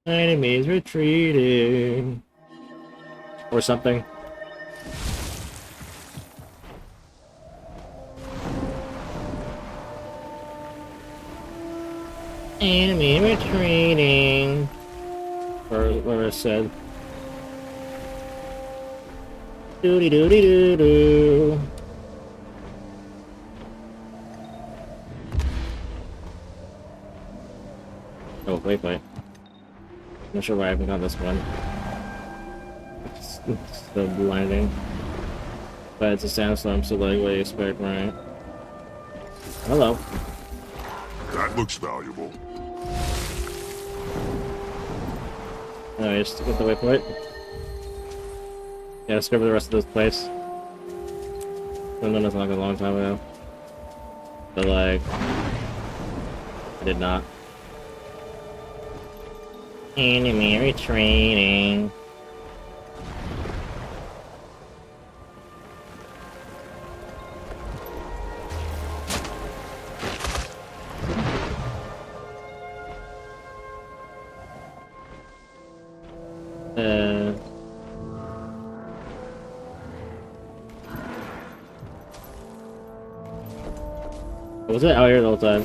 Enemies retreating. Or something. Enemy retreating. Or whatever it said. Doody doody doo doo. Oh, wait. Not sure why I haven't got this one. It's so blinding. But it's a sandstorm, so like, what do you expect, right? Hello. That looks valuable. Anyways, to get the waypoint. Yeah, discover the rest of this place. I've done this like a long time ago. But like, I did not. Enemy retreating. Was it out here the whole time?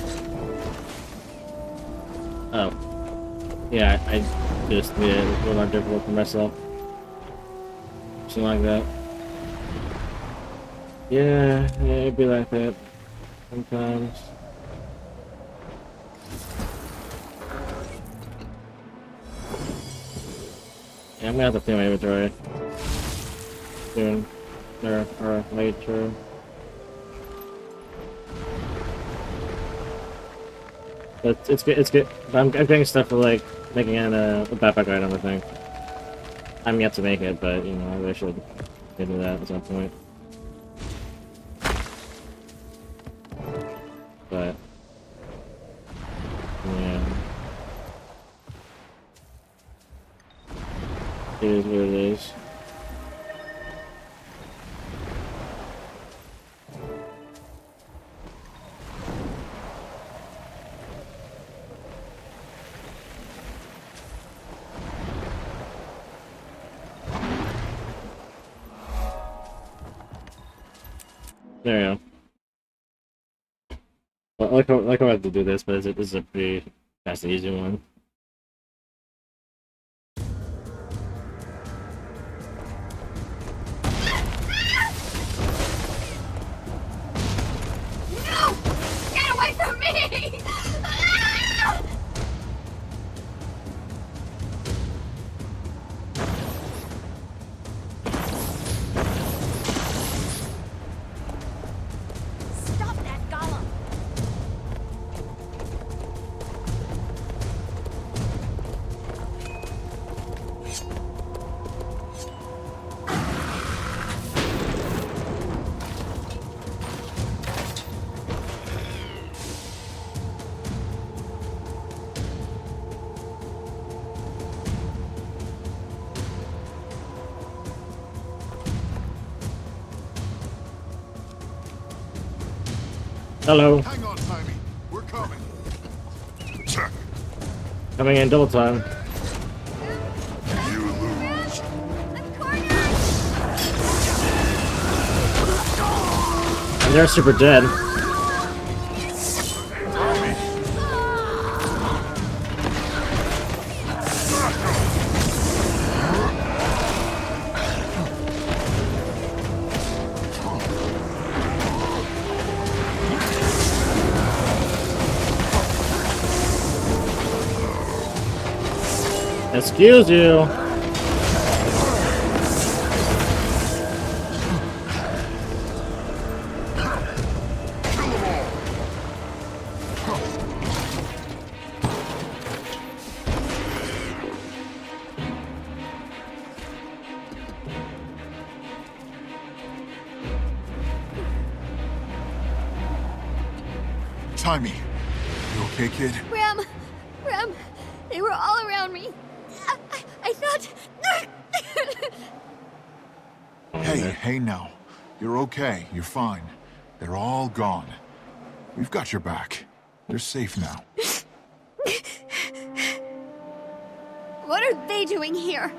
Oh. Yeah, I just made it a little more difficult for myself. Something like that. Yeah, it'd be like that sometimes. Yeah, I'm gonna have to clean my inventory soon, or later. But it's good. I'm getting stuff for like making a backpack item, I think. I'm yet to make it, but you know, I really should get into that at some point. But yeah, it is what it is. There we go. Well, I have to do this, but this is a pretty fast and easy one. No! Get away from me! Stop that golem! Hello. Hang on, Timey. We're coming. Check. Coming in double time. You lose. And they're super dead. Excuse you. Timey. You okay, kid? Rem, they were all around me. I thought... Hey now. You're okay. You're fine. They're all gone. We've got your back. You're safe now. What are they doing here?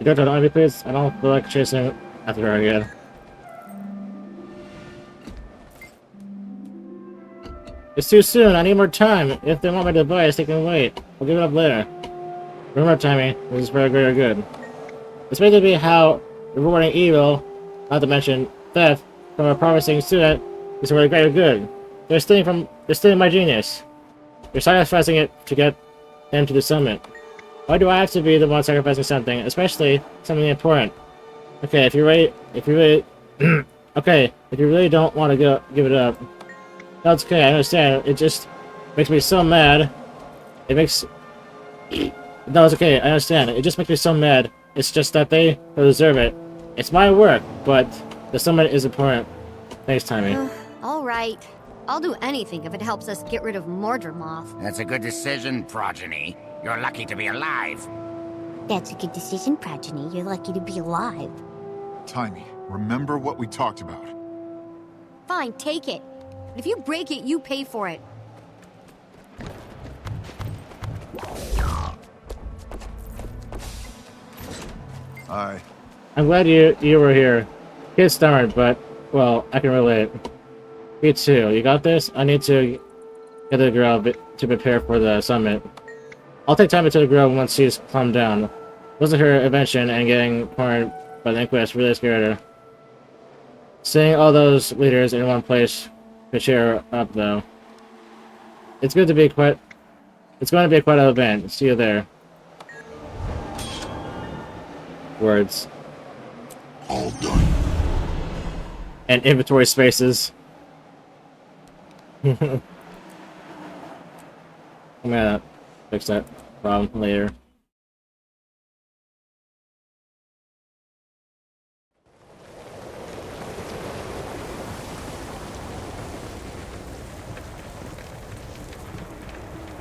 You don't know me, please? I don't feel like chasing after her again. It's too soon. I need more time. If they want my device, they can wait. I'll give it up later. Remember, Timmy, this is for the greater good. It's made to be how rewarding evil, not to mention theft, from a promising student is for the greater good. They're stealing my genius. You're sacrificing it to get them to the summit. Why do I have to be the one sacrificing something, especially something important? Okay, if you really don't want to give it up, that's okay. I understand. It just makes me so mad. No, it's okay. I understand. It just makes me so mad. It's just that they deserve it. It's my work, but the summit is important. Thanks, Timmy. Alright. I'll do anything if it helps us get rid of Mordremoth. That's a good decision, Progeny. You're lucky to be alive. That's a good decision, Progeny. You're lucky to be alive. Timmy, remember what we talked about. Fine, take it. If you break it, you pay for it. Hi. I'm glad you were here. Kid's stubborn, but, well, I can relate. Me too. You got this? I need to get the girl to prepare for the summit. I'll take time to the girl once she's calmed down. Losing her invention and getting cornered by the Inquest really scared her. Seeing all those leaders in one place could cheer her up, though. It's going to be quite an event. See you there. Words. All done. And inventory spaces. I'm gonna fix that problem later.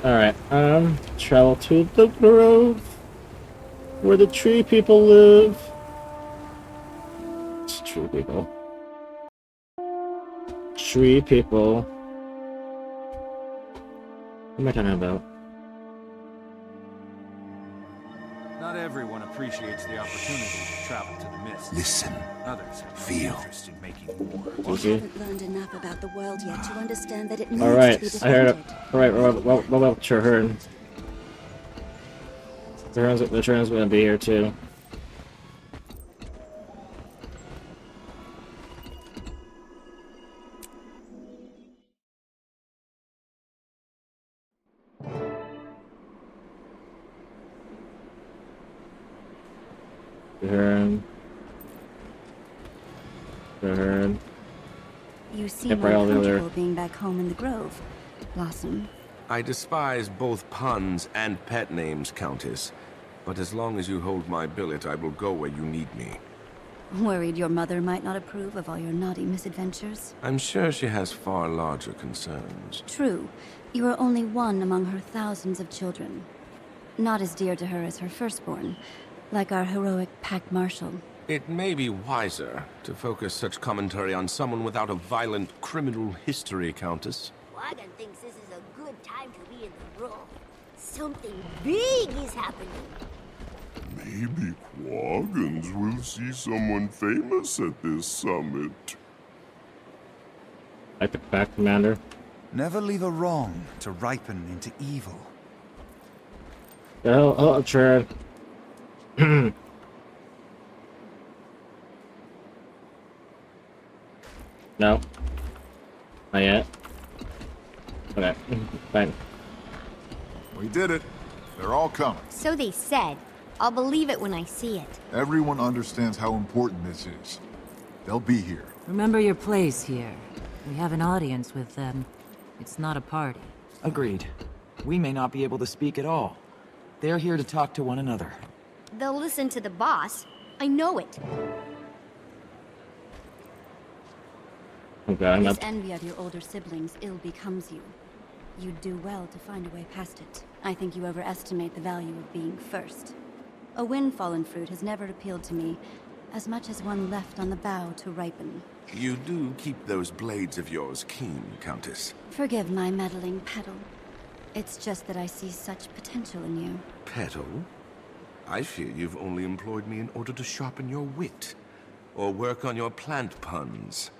Alright, travel to the grove where the tree people live. It's tree people. Tree people. What am I talking about? Not everyone appreciates the opportunity to travel to the mist. Listen. Others have Feel. no interest in making war. You haven't learned enough about the world yet to understand that it needs Alright, to be I heard defended. it. Alright, well, sure, heard. The turn's gonna be here too. Turn. You seem Yep, right over there. uncomfortable being back home in the grove, Blossom. I despise both puns and pet names, Countess. But as long as you hold my billet, I will go where you need me. Worried your mother might not approve of all your naughty misadventures? I'm sure she has far larger concerns. True. You are only one among her thousands of children. Not as dear to her as her firstborn, like our heroic Pack Marshal. It may be wiser to focus such commentary on someone without a violent criminal history, Countess. Quaggan thinks this is a good time to be in the grove. Something big is happening. Maybe Quaggans will see someone famous at this summit. Like the Pack Commander. Never leave a wrong to ripen into evil. Oh, Trad. No. Not yet. Okay. Fine. We did it. They're all coming. So they said. I'll believe it when I see it. Everyone understands how important this is. They'll be here. Remember your place here. We have an audience with them. It's not a party. Agreed. We may not be able to speak at all. They're here to talk to one another. They'll listen to the boss. I know it. Okay, I'm This not. envy of your older siblings ill becomes you. You'd do well to find a way past it. I think you overestimate the value of being first. A wind-fallen fruit has never appealed to me, as much as one left on the bough to ripen. You do keep those blades of yours keen, Countess. Forgive my meddling petal. It's just that I see such potential in you. Petal? I fear you've only employed me in order to sharpen your wit, or work on your plant puns.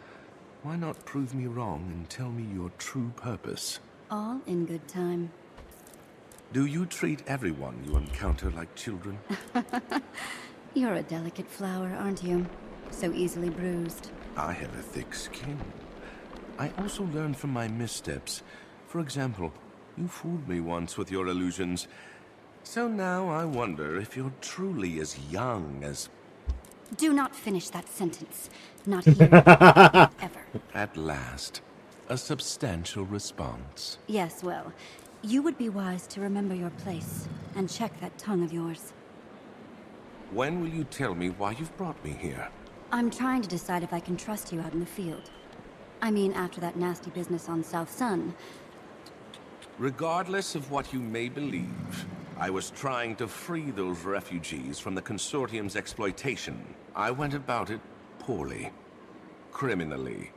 Why not prove me wrong and tell me your true purpose? All in good time. Do you treat everyone you encounter like children? You're a delicate flower, aren't you? So easily bruised. I have a thick skin. I also learn from my missteps. For example, you fooled me once with your illusions. So now I wonder if you're truly as young as... Do not finish that sentence. Not here. Ever. At last, a substantial response. Yes, well, you would be wise to remember your place and check that tongue of yours. When will you tell me why you've brought me here? I'm trying to decide if I can trust you out in the field. I mean, after that nasty business on South Sun. Regardless of what you may believe, I was trying to free those refugees from the Consortium's exploitation. I went about it poorly, criminally,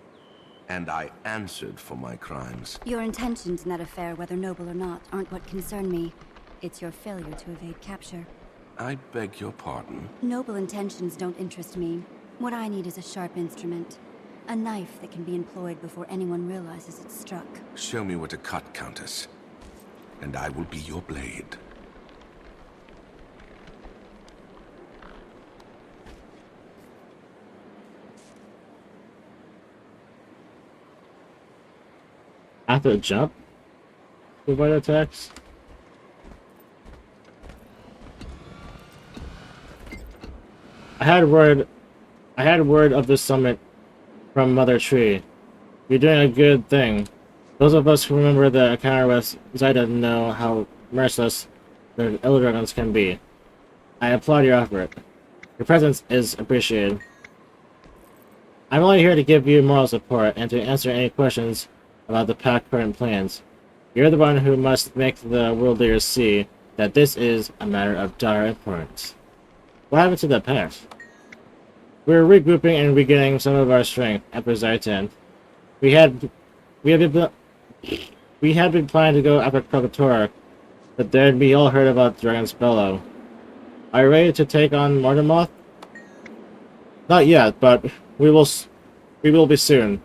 and I answered for my crimes. Your intentions in that affair, whether noble or not, aren't what concern me. It's your failure to evade capture. I beg your pardon. Noble intentions don't interest me. What I need is a sharp instrument. A knife that can be employed before anyone realizes it's struck. Show me where to cut, Countess, and I will be your blade. After a jump? Avoid attacks? I had word of this summit from Mother Tree. You're doing a good thing. Those of us who remember the encounter with Zaida know how merciless the Elder Dragons can be. I applaud your effort. Your presence is appreciated. I'm only here to give you moral support and to answer any questions about the Pact current plans. You're the one who must make the world leaders see that this is a matter of dire importance. What happened to the Pact? We're regrouping and regaining some of our strength after Zaitan. We had been planning to go after Krokator, but then we all heard about Dragon's Bellow. Are you ready to take on Mortemoth? Not yet, but we will be soon.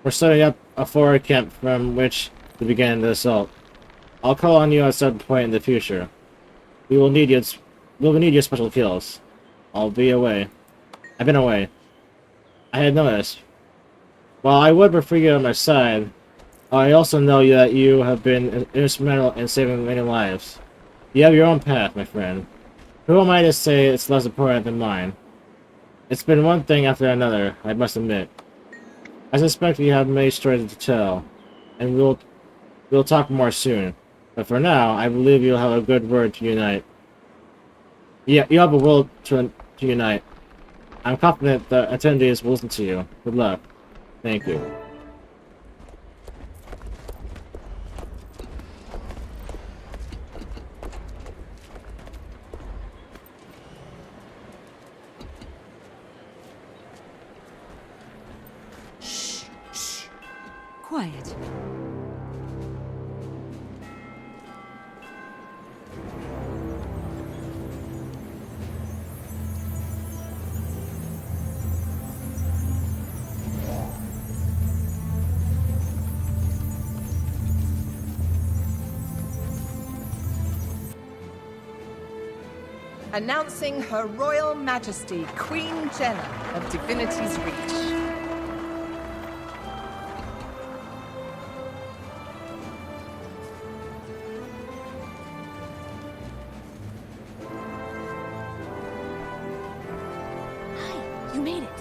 We're setting up a forward camp from which to begin the assault. I'll call on you at some point in the future. We will need your special skills. I've been away. I had noticed. While I would prefer you on my side, I also know that you have been instrumental in saving many lives. You have your own path, my friend. Who am I to say it's less important than mine? It's been one thing after another, I must admit. I suspect you have many stories to tell, and we'll talk more soon. But for now, I believe you'll have a good word to unite. Yeah, you have a will to unite. I'm confident the attendees will listen to you. Good luck. Thank you. Shh. Quiet. Announcing Her Royal Majesty, Queen Jenna of Divinity's Reach. Hi, you made it.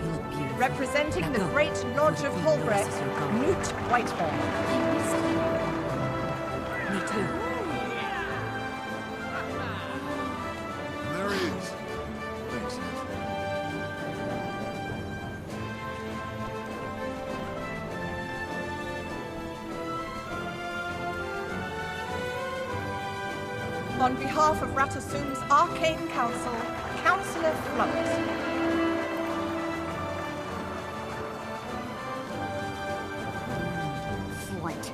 You look beautiful. Representing Now the go. Great Lodge of Holbrecht, Notices you're gone. Newt Whitehall. Me too. There he is. Thanks. On behalf of Ratasum's Arcane Council, Councillor Flunt. Flint.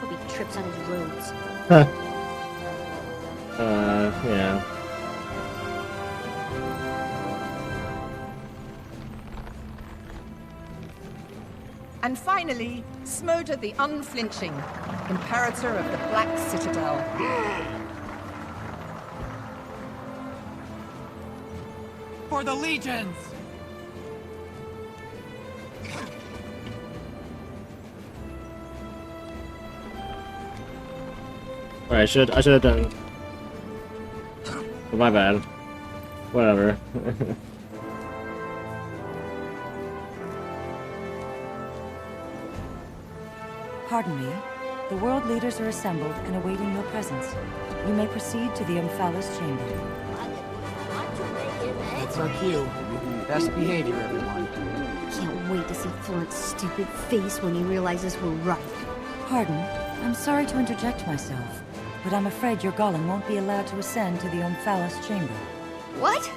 Hope he trips on his roads. Yeah. And finally, Smoda the Unflinching, Imperator of the Black Citadel. For the legions! Alright, I should have done. Oh, my bad. Whatever. Pardon me. The world leaders are assembled and awaiting your presence. You may proceed to the Omphalos chamber. That's our cue. Best behavior, everyone. Can't wait to see Florent's stupid face when he realizes we're right. Pardon? I'm sorry to interject myself, but I'm afraid your golem won't be allowed to ascend to the Omphalos chamber. What?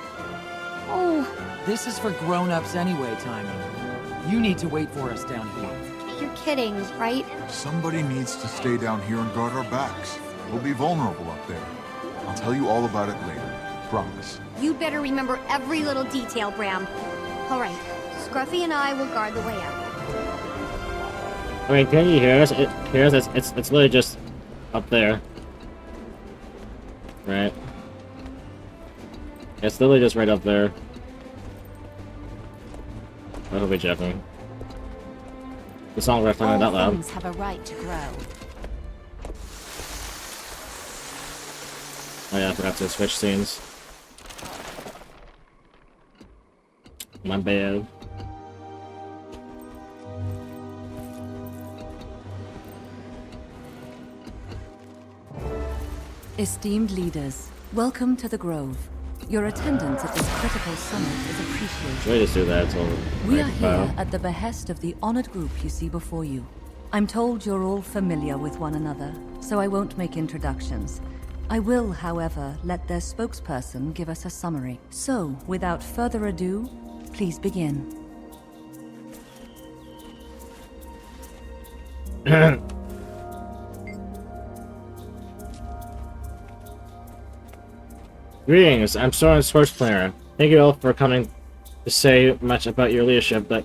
Oh. This is for grown-ups anyway, Timing. You need to wait for us down here. You're kidding, right? Somebody needs to stay down here and guard our backs. We'll be vulnerable up there. I'll tell you all about it later. Promise. You'd better remember every little detail, Bram. All right. Scruffy and I will guard the way out. I mean, can you hear us? It's literally just up there. Right? It's literally just right up there. I hope we're joking. The song we're not that loud. Things have a right to grow. Oh yeah, I forgot to switch scenes. My bad. Esteemed leaders, welcome to the Grove. Your attendance at this critical summit is appreciated. Should I just do that until We are here at the behest of the honored group you see before you. I'm told you're all familiar with one another, so I won't make introductions. I will, however, let their spokesperson give us a summary. So, without further ado, please begin. Greetings, I'm Soren Scorchplayer. Thank you all for coming to say much about your leadership, but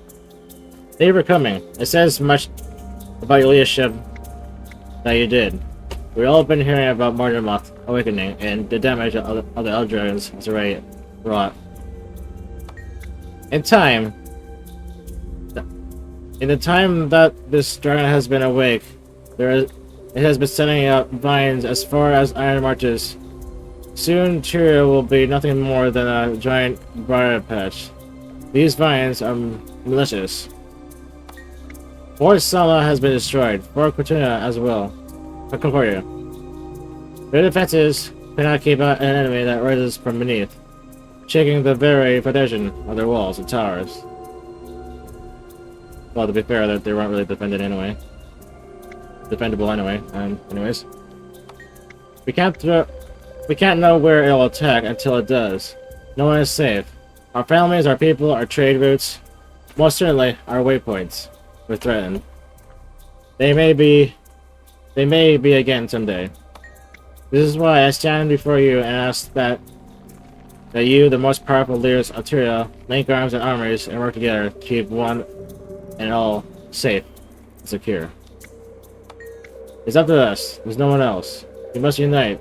thank you for coming. It says much about your leadership that you did. We've all been hearing about Mortimer's awakening and the damage that other Eldrons has already wrought. In the time that this dragon has been awake, it has been sending out vines as far as Iron Marches. Soon, Tyria will be nothing more than a giant briar patch. These vines are malicious. Fort Sama has been destroyed, Fort Cortina as well. Concordia. Their defenses cannot keep out an enemy that rises from beneath, shaking the very foundation of their walls and towers. Well, to be fair, they weren't really defended anyway. Defendable anyway, anyways. We can't know where it'll attack until it does. No one is safe. Our families, our people, our trade routes, most certainly our waypoints, were threatened. They may be again someday. This is why I stand before you and ask that you, the most powerful leaders of Tyria, link arms and armies and work together to keep one and all safe and secure. It's up to us. There's no one else. We must unite.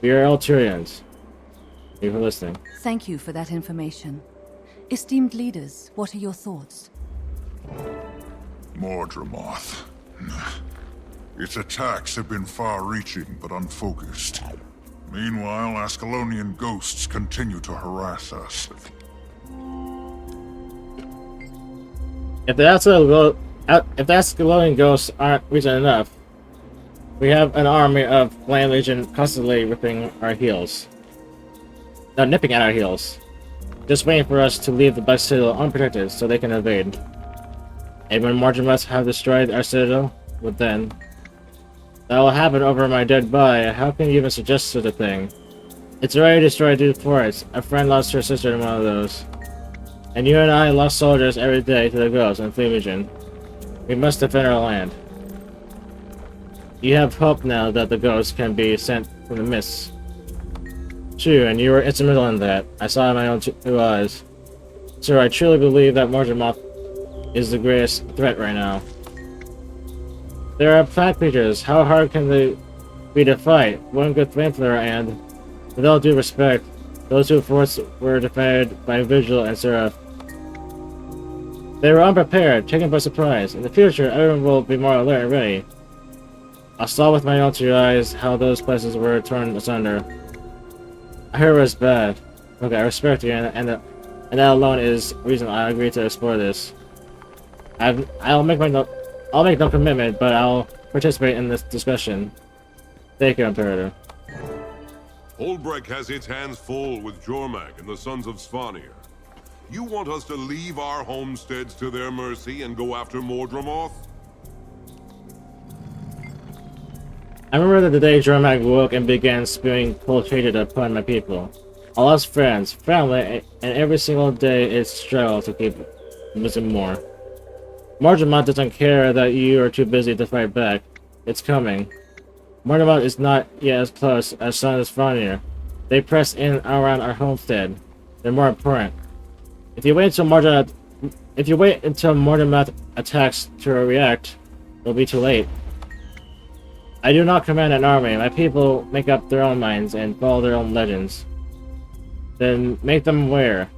We are all Tyrians. Thank you for listening. Thank you for that information. Esteemed leaders, what are your thoughts? Mordramoth. Its attacks have been far-reaching but unfocused. Meanwhile, Ascalonian ghosts continue to harass us. If the Ascalonian ghosts aren't reason enough, we have an army of Land Legion constantly nipping at our heels. Just waiting for us to leave the Black Citadel unprotected so they can invade. And when Mordramoth have destroyed our citadel, well then, that will happen over my dead body. How can you even suggest such a thing? It's already destroyed due to forts. A friend lost her sister in one of those. And you and I lost soldiers every day to the ghosts and Flea Legion. We must defend our land. You have hope now that the ghost can be sent from the mists. True, and you were instrumental in that. I saw it in my own two eyes. Sir, I truly believe that Mortemoth is the greatest threat right now. There are plant creatures. How hard can they be to fight? One good flamethrower and, with all due respect, those two forts were defended by Vigil and Seraph. They were unprepared, taken by surprise. In the future, everyone will be more alert and ready. I saw with my own two eyes how those places were torn asunder. I heard it was bad. Okay, I respect you, and that alone is reason I agreed to explore this. I'll make no commitment, but I'll participate in this discussion. Thank you, Imperator. Holbrecht has its hands full with Jormak and the Sons of Svanir. You want us to leave our homesteads to their mercy and go after Mordramoth? I remember the day Jormak woke and began spewing cold hatred upon my people. I lost friends, family, and every single day it's struggle to keep losing more. Mordramoth doesn't care that you are too busy to fight back. It's coming. Mordramoth is not yet as close as Sons of Svanir. They press in around our homestead. They're more important. If you wait until Mordramoth attacks to react, it'll be too late. I do not command an army. My people make up their own minds and follow their own legends. Then make them aware.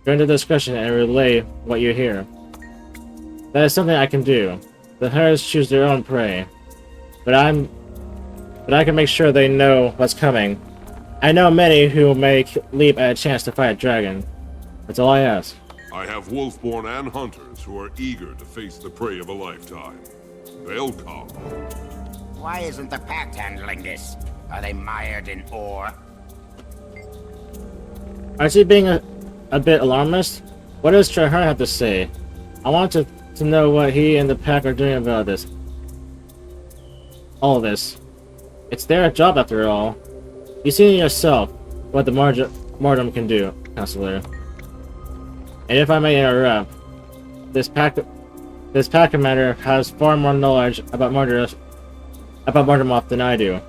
Join the discussion and relay what you hear. That is something I can do. The hunters choose their own prey. But I can make sure they know what's coming. I know many who may leap at a chance to fight a dragon. That's all I ask. I have Wolfborn and hunters who are eager to face the prey of a lifetime. They'll come. Why isn't the Pact handling this? Are they mired in ore? Are you being a bit alarmist? What does Trahearne have to say? I want to know what he and the Pact are doing about this. All of this. It's their job after all. You've seen yourself what the Mordum can do, Counselor. And if I may interrupt, this Pact commander has far more knowledge about Mordramoth than I do.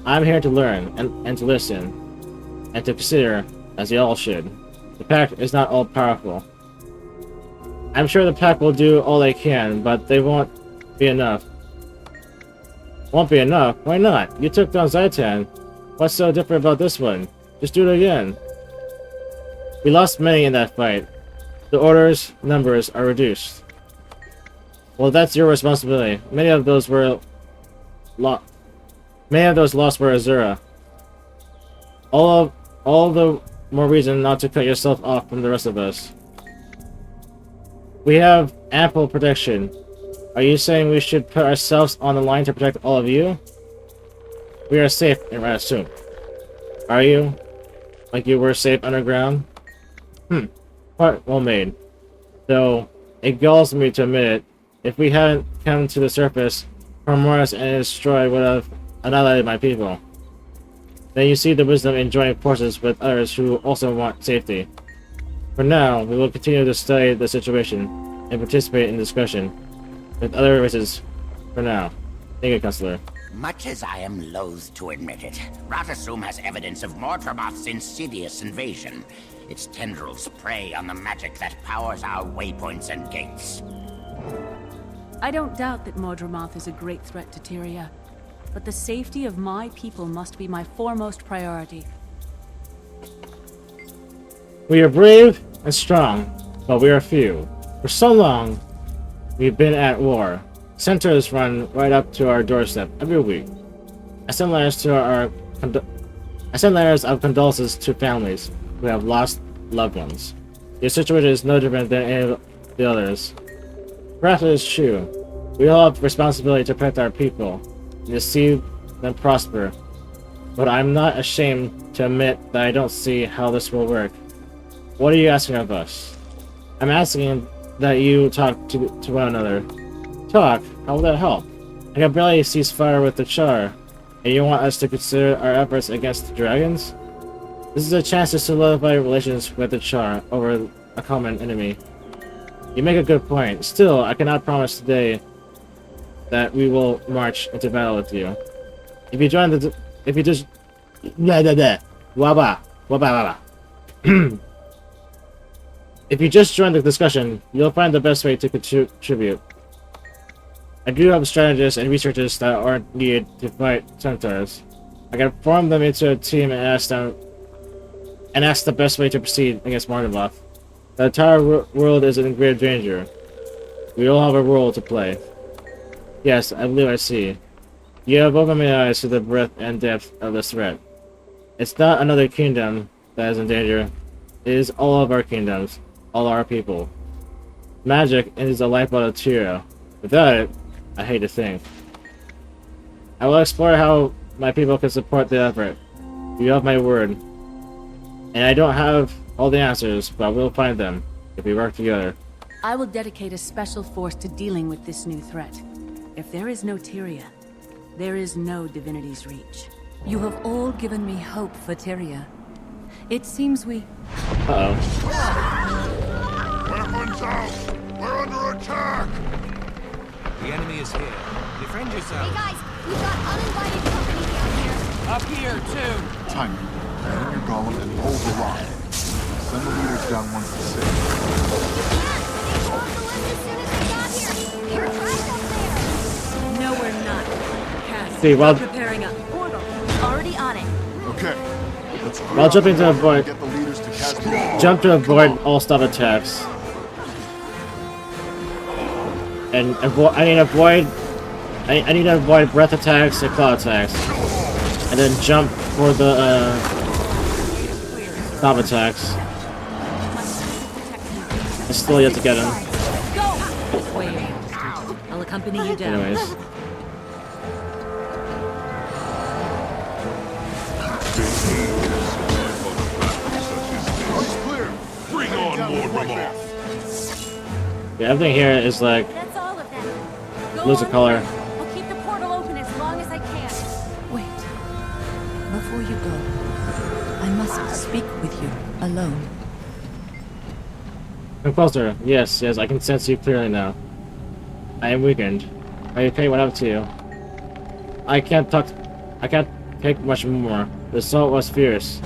I'm here to learn, and to listen, and to consider, as you all should. The Pact is not all-powerful. I'm sure the Pact will do all they can, but they won't be enough. Won't be enough? Why not? You took down Zhaitan. What's so different about this one? Just do it again. We lost many in that fight. The Order's numbers are reduced. Well, that's your responsibility. Many of those lost were Azura. All the more reason not to cut yourself off from the rest of us. We have ample protection. Are you saying we should put ourselves on the line to protect all of you? We are safe in Ratasum. Are you? Like you were safe underground? Point well made. Though, it galls me to admit it, if we hadn't come to the surface, Hormoras and his destroy would have annihilated my people. Then you see the wisdom in joining forces with others who also want safety. For now, we will continue to study the situation and participate in discussion with other races for now. Thank you, Counselor. Much as I am loath to admit it, Ratasum has evidence of Mordramoth's insidious invasion. Its tendrils prey on the magic that powers our waypoints and gates. I don't doubt that Mordramoth is a great threat to Tyria, but the safety of my people must be my foremost priority. We are brave and strong, but we are few. For so long, we've been at war. Centers run right up to our doorstep every week. I send letters of condolences to families who have lost loved ones. Your situation is no different than any of the others. Perhaps it is true. We all have responsibility to protect our people and to see them prosper. But I'm not ashamed to admit that I don't see how this will work. What are you asking of us? I'm asking that you talk to one another. Talk? How will that help? I can barely cease fire with the Char, and you want us to consider our efforts against the dragons? This is a chance to solidify relations with the Char over a common enemy. You make a good point. Still, I cannot promise today that we will march into battle with you. If you just if you just join the discussion, you'll find the best way to contribute. I do have strategists and researchers that aren't needed to fight centaurs. I can form them into a team and ask the best way to proceed against Mordemoth. The entire world is in grave danger. We all have a role to play. Yes, I believe I see. You have opened my eyes to the breadth and depth of this threat. It's not another kingdom that is in danger. It is all of our kingdoms, all our people. Magic is the lifeblood of Tyria. Without it, I hate to think. I will explore how my people can support the effort. You have my word. And I don't have all the answers, but we'll find them if we work together. I will dedicate a special force to dealing with this new threat. If there is no Tyria, there is no Divinity's Reach. You have all given me hope for Tyria. It seems we... Uh-oh. Weapons out! We're under attack! The enemy is here. Defend yourself. Hey guys, we've got uninvited company down here. Up here, too. Timing. Bring your golem and hold the line. Send the leaders down once it's safe. They broke the list as soon as we got here. You're trapped up there. No, we're not. Cass, See, while preparing a portal. Already on it. Okay. Let's while jumping to avoid, get the leaders to Casbah. jump to avoid all stop attacks. And I need to avoid breath attacks and claw attacks, and then jump for the stop attacks. I still yet to get him. Wait. I'll accompany you down. Anyways. Bring on Mordemoth! Yeah, everything here is like That's all of them. lose a color. I'll keep the portal open as long as I can. Wait. Before you go, I must speak with you alone. Come closer. Yes, I can sense you clearly now. I am weakened. Are you okay? What happened to you? I can't take much more. The assault was fierce.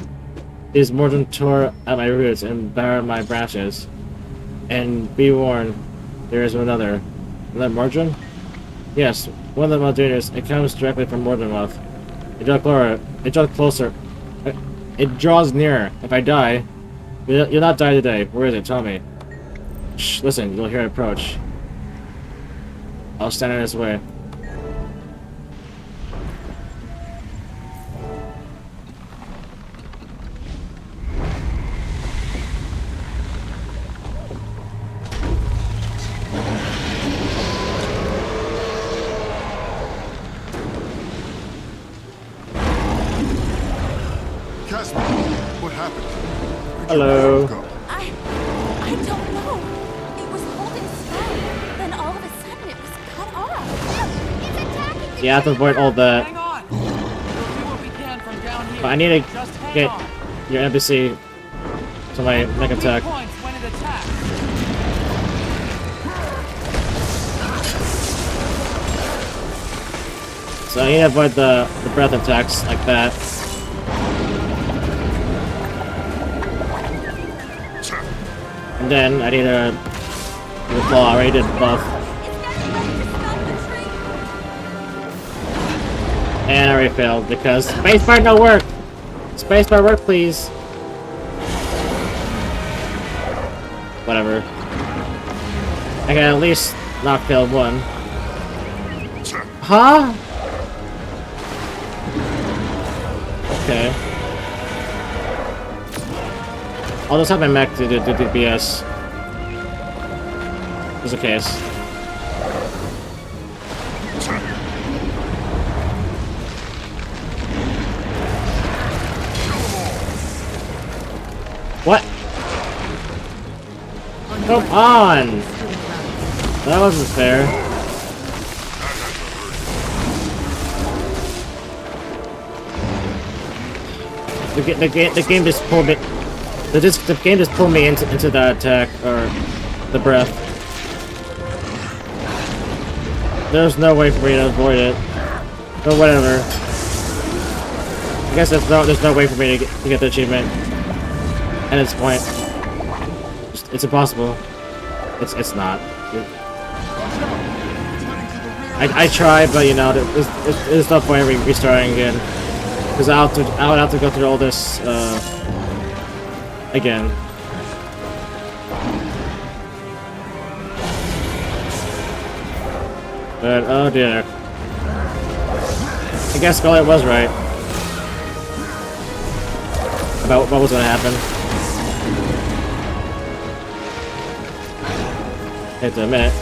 These Mordrin tore at my roots and bared my branches. And be warned, there is another. Is that Mordrin? Yes, one of the Maldinians. It comes directly from Mordemoth. It draws closer. It draws nearer. If I die, you'll not die today. Where is it? Tell me. Shh, listen, you'll hear it approach. I'll stand in his way. Casper, what happened? Hello. I don't know. It was holding strong. Then all of a sudden it was cut off. It's attacking. Yeah, I have to avoid all that. Hang on. We'll do what we can from down here. But I need to Just hang get on. your NPC to my mech attack. Points when it attacks. So I need to avoid the breath attacks like that. And then I need to do the claw. I already did buff. And I already failed because spacebar don't work. Spacebar work, please. Whatever. I can at least not fail one. Huh? Okay. I'll just have my mech to do DPS. Just in case. What? Come on! That wasn't fair. The game just pulled me. The game just pulled me into that attack or the breath. there's no way for me to avoid it. But whatever. I guess there's no way for me to get the achievement at this point. It's impossible. It's not. I tried, but you know, there's no point in restarting again. Because I would have to go through all this again. But oh dear. I guess Scarlet was right about what was gonna happen. Wait a minute.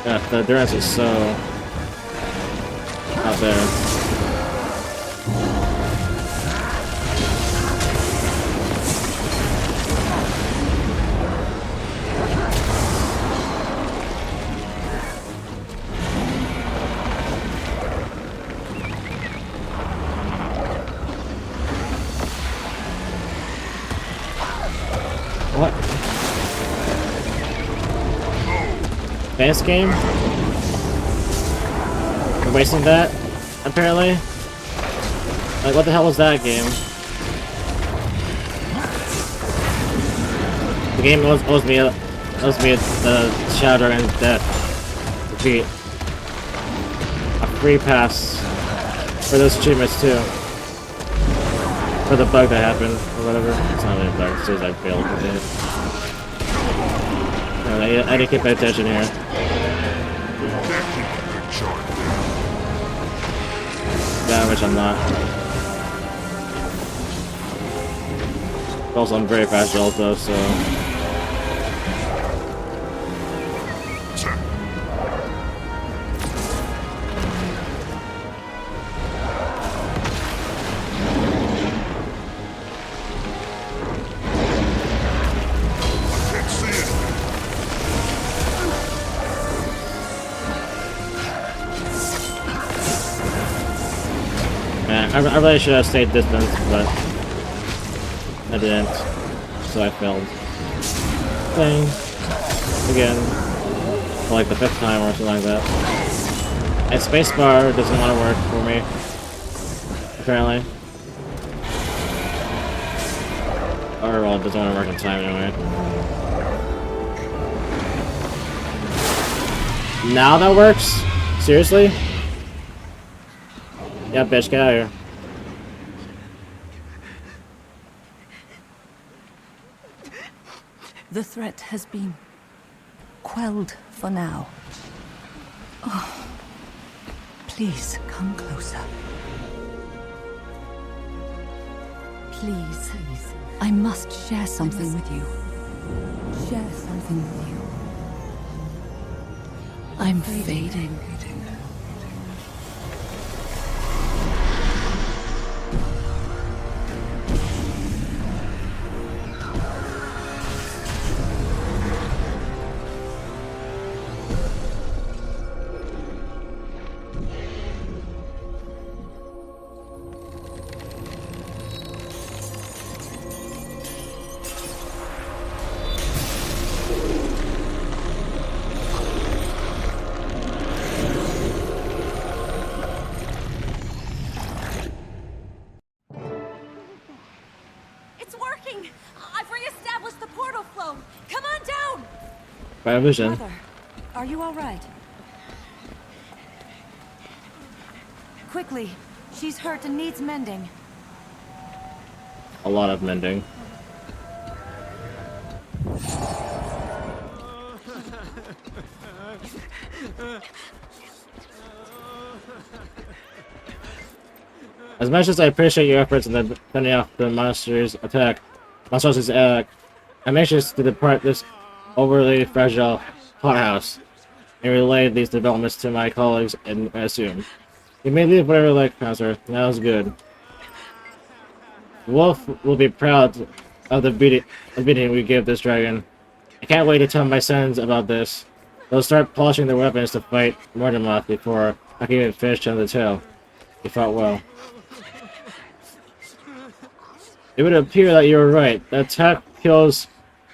Yeah, the endurance is so out there. What? Advanced game? We're wasting that, apparently? Like, what the hell was that game? The game owes me the Shadow and Death. Repeat. A free pass for those achievements, too. For the bug that happened, or whatever. It's not really a bug, it's just I failed with it. I didn't keep my attention here. Yeah, which I'm not. Also, I'm very fast also, so... I really should have stayed distant, but I didn't, so I failed. Thing. Again. For like the 5th time or something like that. And spacebar doesn't want to work for me. Apparently. Or well, it doesn't want to work in time anyway. Now that works? Seriously? Yeah, bitch, get out of here. The threat has been quelled for now. Oh, please come closer. Please, I must share something with you. Share something with you. I'm fading. By vision. Mother, are you all right? Quickly, she's hurt and needs mending. A lot of mending. As much as I appreciate your efforts in fending off the monster's attack, I'm anxious to depart this overly fragile hothouse and relay these developments to my colleagues and I assume. You may leave whatever you like, Professor. That was good. Wolf will be proud of the beating we give this dragon. I can't wait to tell my sons about this. They'll start polishing their weapons to fight Mortemoth before I can even finish telling the tale. You fought well. It would appear that you were right. The attack kills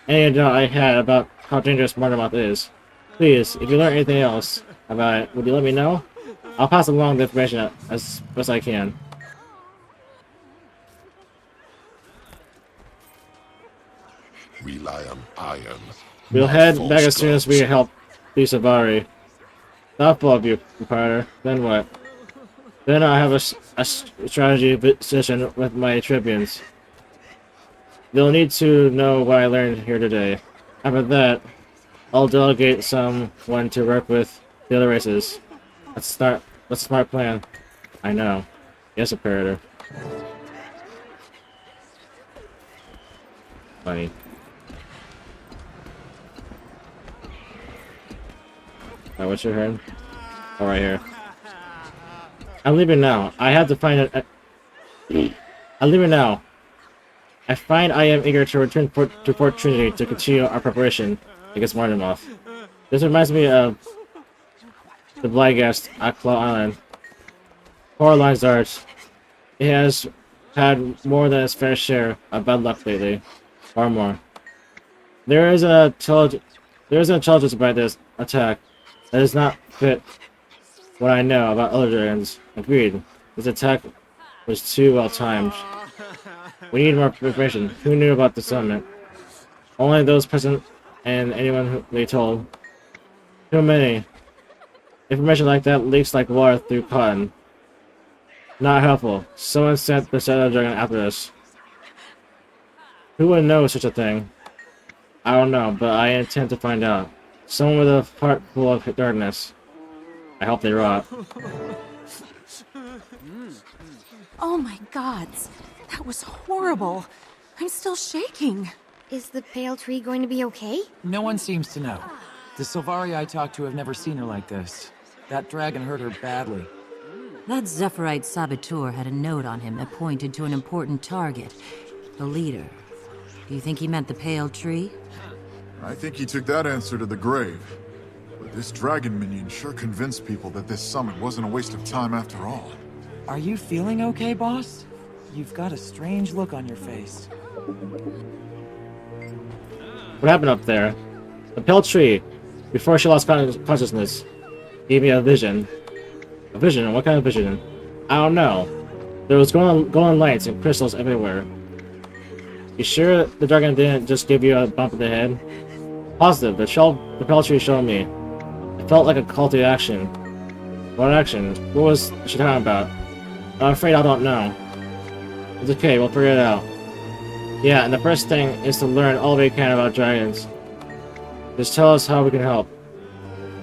any doubt I had about how dangerous Mortemoth is. Please, if you learn anything else about it, would you let me know? I'll pass along the information as best I can. Rely on iron. We'll not head false back as soon as we gods. help the Savari. Thoughtful of you, Proprietor. Then what? Then I have a strategy session with my tribunes. They'll need to know what I learned here today. After that, I'll delegate someone to work with the other races. That's a smart plan. I know. Yes, Imperator. Funny. Alright, what's your turn? Oh, right here. I'm leaving now. I have to find I'm leaving now. I find I am eager to return to Fort Trinity to continue our preparation against Martimoth. This reminds me of the Bligast at Claw Island. Poor Lion's It has had more than its fair share of bad luck lately. Far more. There is an intelligence about this attack that does not fit what I know about other dragons. Agreed. This attack was too well timed. We need more information. Who knew about the summit? Only those present and anyone who they told. Too many. Information like that leaks like water through cotton. Not helpful. Someone sent the Shadow Dragon after us. Who would know such a thing? I don't know, but I intend to find out. Someone with a heart full of darkness. I hope they rot. Oh my gods, that was horrible. I'm still shaking. Is the pale tree going to be okay? No one seems to know. The Sylvari I talked to have never seen her like this. That dragon hurt her badly. That Zephyrite saboteur had a note on him that pointed to an important target. The leader. Do you think he meant the pale tree? I think he took that answer to the grave. But this dragon minion sure convinced people that this summit wasn't a waste of time after all. Are you feeling okay, boss? You've got a strange look on your face. What happened up there? The pale tree, before she lost consciousness, gave me a vision. A vision? What kind of vision? I don't know. There was glowing lights and crystals everywhere. You sure the dragon didn't just give you a bump in the head? Positive. The pale tree showed me. It felt like a call to action. What action? What was she talking about? I'm afraid I don't know. It's okay, we'll figure it out. Yeah, and the first thing is to learn all we can about dragons. Just tell us how we can help.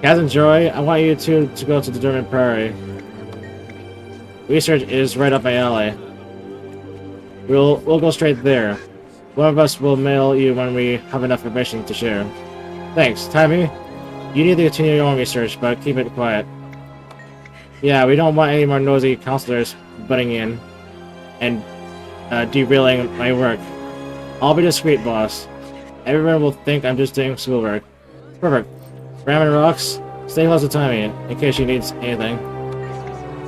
Kaz and Joy, I want you two to go to the Dormant Prairie. Research is right up my alley. We'll go straight there. One of us will mail you when we have enough information to share. Thanks. Timmy, you need to continue your own research, but keep it quiet. Yeah, we don't want any more nosy counselors butting in and derailing my work. I'll be discreet, boss. Everyone will think I'm just doing schoolwork. Perfect. Ramen rocks. Stay close to Timmy in case she needs anything.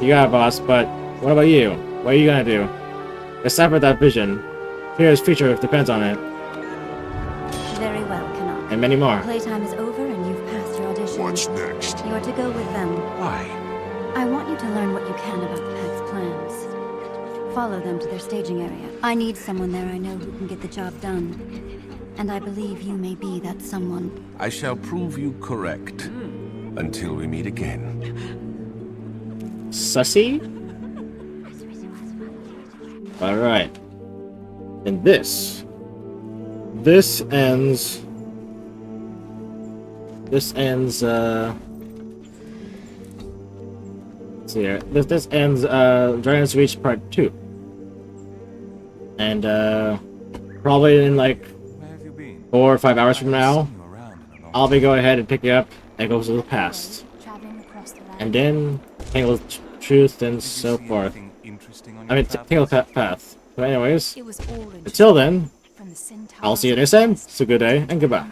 You got it, boss, but what about you? What are you gonna do? Decipher that vision. Here's future depends on it. Very well, Canuck. And many more. Playtime is over and you've passed your audition. What's next? You're to go with them. Why? I want you to learn what you can about the Pact's plans. Follow them to their staging area. I need someone there I know who can get the job done. And I believe you may be that someone. I shall prove you correct. Until we meet again. Sussy? Alright. And this ends, let's see here. This ends Dragon's Reach Part 2. And probably in like 4 or 5 hours from now, I'll be going ahead and pick you up and go to the past. And then Tangled Truth and so forth. I mean, Tangled Path. But anyways, until then, I'll see you next time. So good day and goodbye.